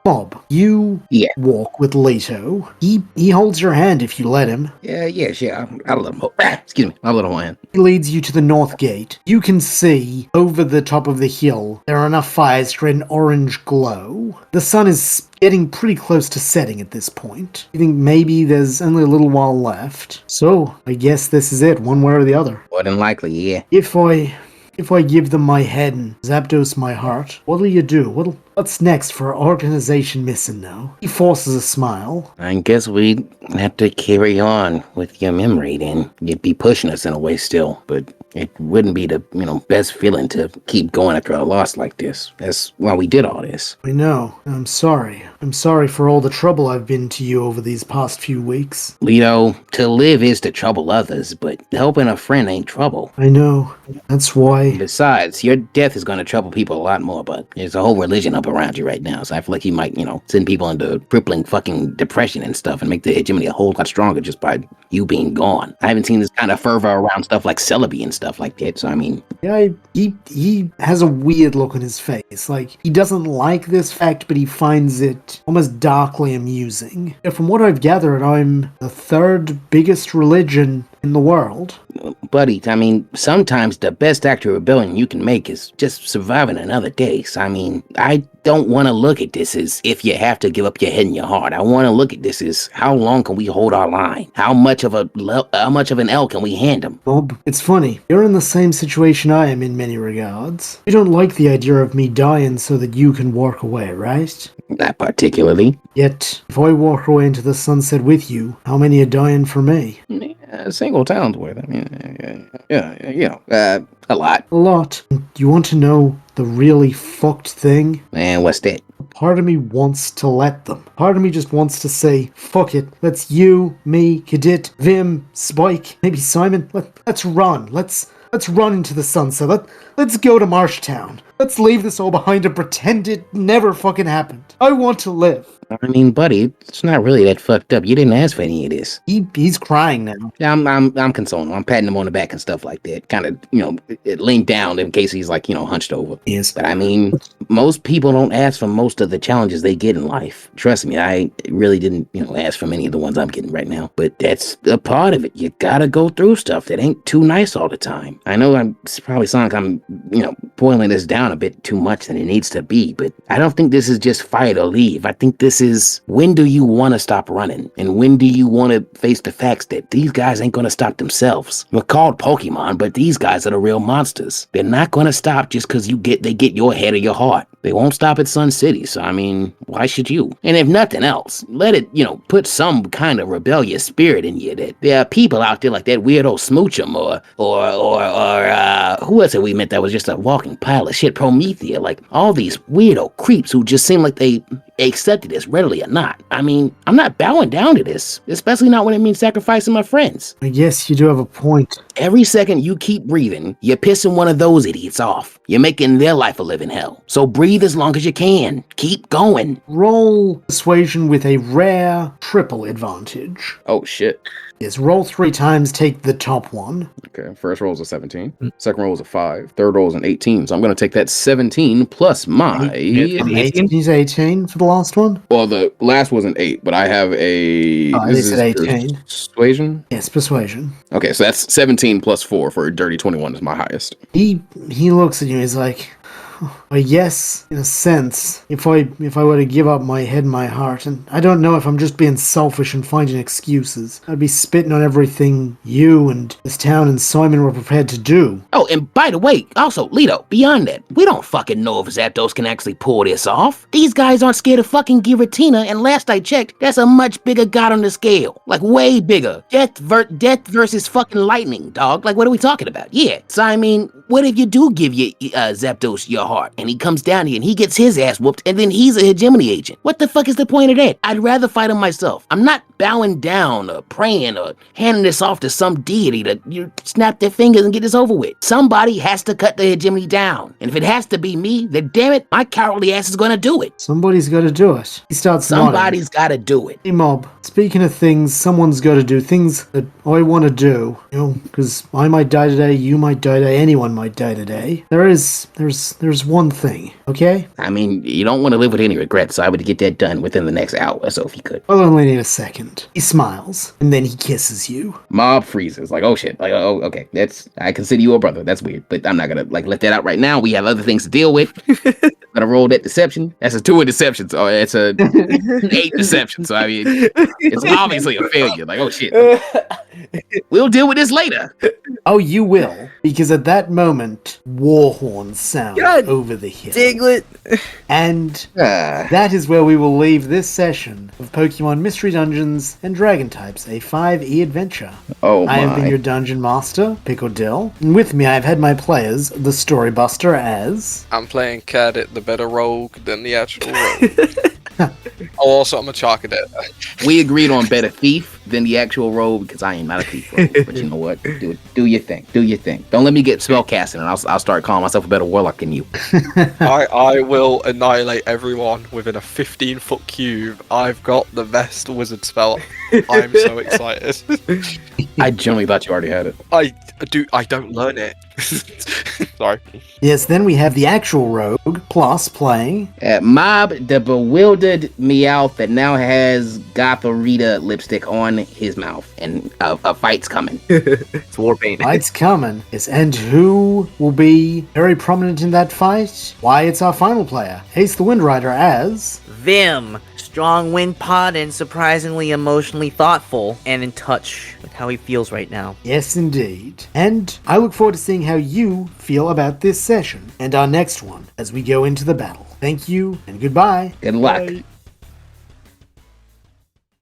Bob, you walk with Leto. He holds your hand if you let him. Yeah, sure. I'll let him hold. Excuse me, I'll let him hand. He leads you to the north gate. You can see, over the top of the hill, there are enough fires to create an orange glow. The sun is getting pretty close to setting at this point. You think maybe there's only a little while left. So, I guess this is it, one way or the other. More than likely, yeah. If I give them my head and Zapdos my heart, what'll you do? What's next for our organization missing now? He forces a smile. I guess we'd have to carry on with your memory then. You'd be pushing us in a way still, but it wouldn't be the, best feeling to keep going after a loss like this. That's why we did all this. I know. I'm sorry. I'm sorry for all the trouble I've been to you over these past few weeks. Leto, to live is to trouble others, but helping a friend ain't trouble. I know. That's why. Besides, your death is going to trouble people a lot more, but there's a whole religion up around you right now, so I feel like you might, send people into crippling fucking depression and stuff and make the hegemony a whole lot stronger just by you being gone. I haven't seen this kind of fervor around stuff like Celebi and stuff like that, so I mean... Yeah, he has a weird look on his face. Like, he doesn't like this fact, but he finds it almost darkly amusing. From what I've gathered, I'm the third biggest religion in the world. Buddy, I mean, sometimes the best act of rebellion you can make is just surviving another day. So, I mean, I don't want to look at this as if you have to give up your head and your heart. I want to look at this as how long can we hold our line? How much of an L can we hand them? Bob, it's funny. You're in the same situation I am in many regards. You don't like the idea of me dying so that you can walk away, right? Not particularly. Yet, if I walk away into the sunset with you, how many are dying for me? A single town's worth. I mean, a lot. A lot. You want to know the really fucked thing? And what's that? Part of me wants to let them. Part of me just wants to say, fuck it. Let's you, me, Cadet, Vim, Spike, maybe Simon. Let's run. Let's run into the sunset. Let's go to Marshtown. Let's leave this all behind and pretend it never fucking happened. I want to live. I mean, buddy, it's not really that fucked up. You didn't ask for any of this. He's crying now. Yeah, I'm consoling him. I'm patting him on the back and stuff like that. Kind of, leaned down in case he's like, hunched over. Yes. But I mean, most people don't ask for most of the challenges they get in life. Trust me, I really didn't, ask for many of the ones I'm getting right now. But that's a part of it. You gotta go through stuff that ain't too nice all the time. I know it's probably sound like I'm, boiling this down a bit too much than it needs to be, but I don't think this is just fight or leave. I think this is, when do you want to stop running? And when do you want to face the facts that these guys ain't going to stop themselves? We're called Pokemon, but these guys are the real monsters. They're not going to stop just because they get your head or your heart. They won't stop at Sun City, so I mean, why should you? And if nothing else, let it, put some kind of rebellious spirit in you that there are people out there like that weirdo Smoochum or who else have we met that was just a walking pile of shit, Promethea, like all these weirdo creeps who just seem like they accepted this readily or not. I mean, I'm not bowing down to this, especially not when it means sacrificing my friends. I guess you do have a point. Every second you keep breathing, you're pissing one of those idiots off. You're making their life a living hell. So breathe as long as you can. Keep going. Roll persuasion with a rare triple advantage. Oh, shit. Yes, roll 3 times, take the top one. Okay, first roll is a 17. Second roll is a 5. Third roll is an 18. So I'm going to take that 17 plus my... 18? He's 18 for the last one? Well, the last was an 8, but I have a... Oh, this is 18. Persuasion? Yes, persuasion. Okay, so that's 17 plus 4 for a dirty 21 is my highest. He looks at you, he's like, Yes, in a sense, if I were to give up my head and my heart, and I don't know if I'm just being selfish and finding excuses, I'd be spitting on everything you and this town and Simon were prepared to do. Oh, and by the way, also, Lito, beyond that, we don't fucking know if Zapdos can actually pull this off. These guys aren't scared of fucking Giratina, and last I checked, that's a much bigger god on the scale. Like, way bigger. Death versus fucking lightning, dog. Like, what are we talking about? Yeah. So, I mean, what if you do give Zapdos your heart, and he comes down here and he gets his ass whooped, and then he's a hegemony agent? What the fuck is the point of that? I'd rather fight him myself. I'm not bowing down or praying or handing this off to some deity to snap their fingers and get this over with. Somebody has to cut the hegemony down. And if it has to be me, then damn it, my cowardly ass is gonna do it. Somebody's gotta do it. He starts Somebody's gotta do it. Hey Mob, speaking of things someone's gotta do, things that I wanna do, because I might die today, you might die today, anyone might die today. There's one thing, okay? I mean, you don't want to live with any regrets, so I would get that done within the next hour or so if you could. I'll only need a second. He smiles, and then he kisses you. Mob freezes, like, oh shit, like, oh, okay, I consider you a brother, that's weird, but I'm not gonna, let that out right now, we have other things to deal with. Gotta roll that deception. That's a 2 in deception, so it's a 8 deception, so I mean, it's obviously a failure, like, oh shit. We'll deal with this later. Oh, you will, because at that moment, war horns sound over the hill. Diglett! And that is where we will leave this session of Pokemon Mystery Dungeons and Dragon Types, a 5e adventure. Oh my. I have been your Dungeon Master, Pickled Dill, and with me I've had my players, the Storybuster as... I'm playing Cadit, the better rogue than the actual rogue. Also, I'm a Charcadet. We agreed on better thief than the actual rogue because I am not a thief rogue. But you know what? Do your thing. Do your thing. Don't let me get spellcasting and I'll start calling myself a better warlock than you. I will annihilate everyone within a 15-foot cube. I've got the best wizard spell. I'm so excited. I generally thought you already had it. I don't learn it. Sorry. Yes, then we have the actual rogue, plus playing... Mob, the bewildered Meowth that now has Gotharita lipstick on his mouth, and a fight's coming. It's war paint. Fight's coming. Yes, and who will be very prominent in that fight? Why, it's our final player, Ace the Windrider as... Vim. Strong wind pod and surprisingly emotionally thoughtful and in touch with how he feels right now. Yes, indeed. And I look forward to seeing how you feel about this session and our next one as we go into the battle. Thank you and goodbye. Good luck. Bye.